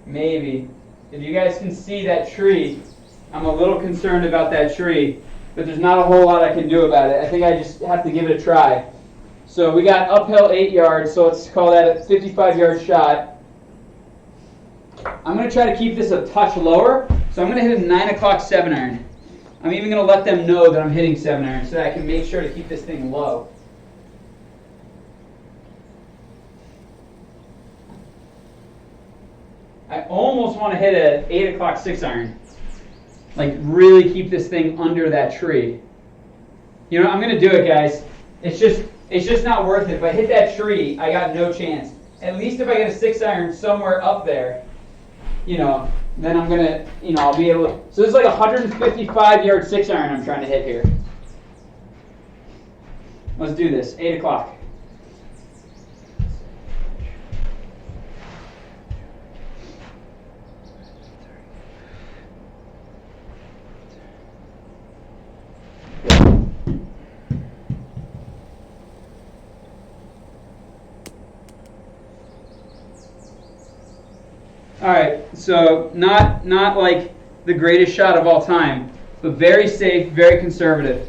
Maybe. If you guys can see that tree, I'm a little concerned about that tree, but there's not a whole lot I can do about it. I think I just have to give it a try. So we got uphill 8 yards, so let's call that a 55-yard shot. I'm going to try to keep this a touch lower, so I'm going to hit a 9 o'clock 7-iron. I'm even going to let them know that I'm hitting 7-iron so that I can make sure to keep this thing low. I almost want to hit a 8 o'clock 6-iron. Like really keep this thing under that tree. You know, I'm going to do it, guys. It's just not worth it. If I hit that tree, I got no chance. At least if I get a 6-iron somewhere up there, you know, then I'm going to, you know, I'll be able to. So this is like a 155-yard 6-iron I'm trying to hit here. Let's do this. 8 o'clock. All right, so not like the greatest shot of all time, but very safe, very conservative.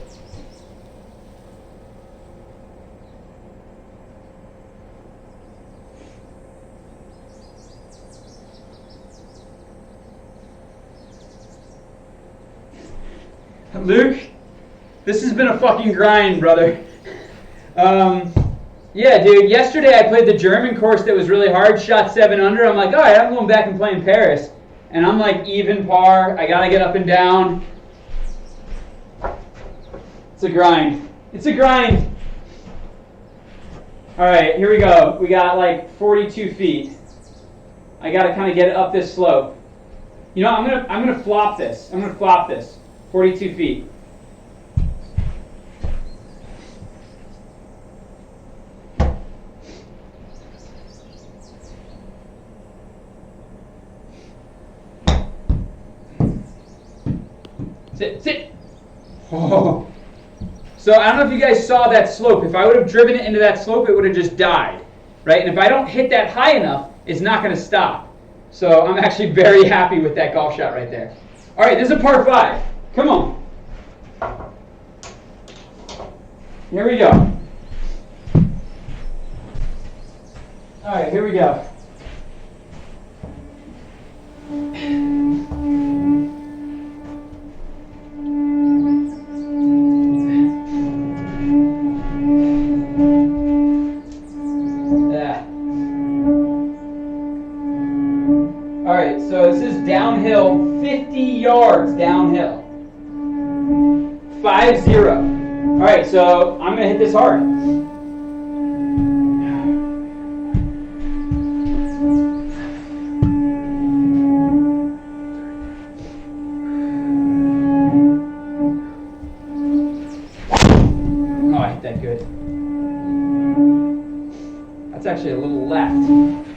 Luke, this has been a fucking grind, brother. Yeah, dude, yesterday I played the German course that was really hard, shot 7 under. I'm like, all right, I'm going back and playing Paris. And I'm like even par. I got to get up and down. It's a grind. It's a grind. All right, here we go. We got like 42 feet. I got to kind of get it up this slope. You know, I'm gonna flop this. 42 feet. Sit. Oh. So I don't know if you guys saw that slope. If I would have driven it into that slope, it would have just died, right? And if I don't hit that high enough, it's not going to stop. So I'm actually very happy with that golf shot right there. All right, this is a par 5. Come on. Here we go. All right, here we go. All right, so this is downhill, 50 yards downhill. 5-0. All right, so I'm going to hit this hard. Oh, I hit that good. That's actually a little left.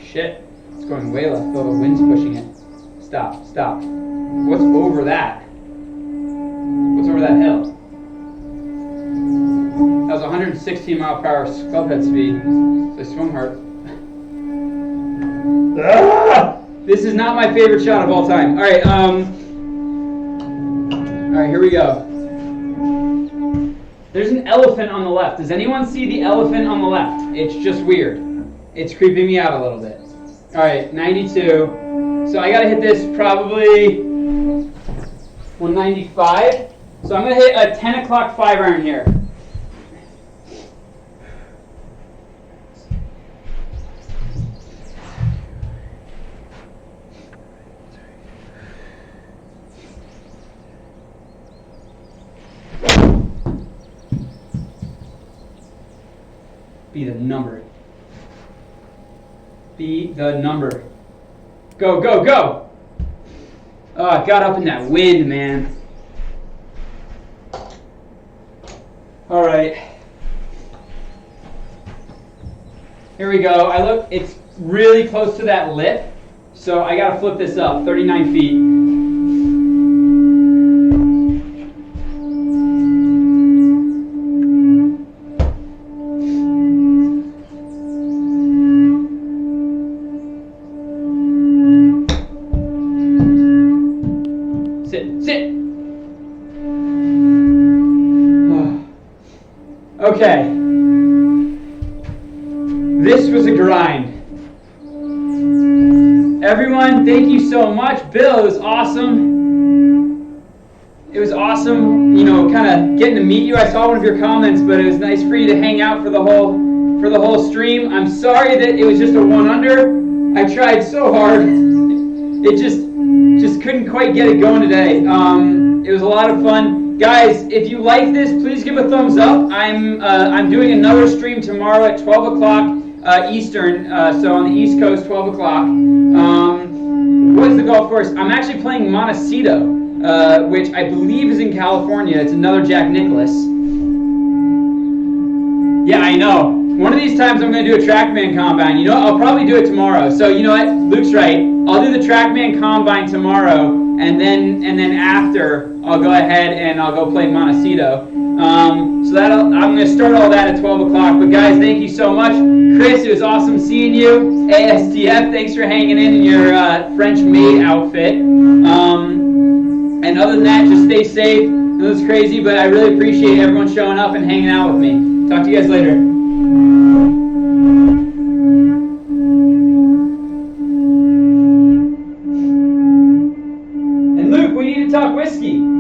Shit. It's going way left. Oh, the wind's pushing it. Stop. What's over that? What's over that hill? That was 116 mile per hour clubhead speed. So I swung hard. This is not my favorite shot of all time. All right, here we go. There's an elephant on the left. Does anyone see the elephant on the left? It's just weird. It's creeping me out a little bit. All right, 92. So I got to hit this probably 195. So I'm going to hit a 10 o'clock 5-iron here. Be the number. Be the number. Go. Oh, I got up in that wind, man. All right. Here we go. It's really close to that lip, so I got to flip this up, 39 feet. Sit. Okay. This was a grind. Everyone, thank you so much. Bill, it was awesome. It was awesome, kind of getting to meet you. I saw one of your comments, but it was nice for you to hang out for the whole stream. I'm sorry that it was just a 1 under. I tried so hard. It just couldn't quite get it going today. It was a lot of fun. Guys, if you like this, please give a thumbs up. I'm doing another stream tomorrow at 12 o'clock Eastern, so on the East Coast, 12 o'clock. What is the golf course? I'm actually playing Montecito, which I believe is in California. It's another Jack Nicklaus. Yeah, I know. One of these times I'm going to do a Trackman Combine. I'll probably do it tomorrow. So you know what? Luke's right. I'll do the Trackman Combine tomorrow, and then after I'll go ahead and I'll go play Montecito. So I'm going to start all that at 12 o'clock. But guys, thank you so much. Chris, it was awesome seeing you. ASTF, thanks for hanging in your French maid outfit. And other than that, just stay safe. It was crazy, but I really appreciate everyone showing up and hanging out with me. Talk to you guys later. And Luke, we need to talk whiskey.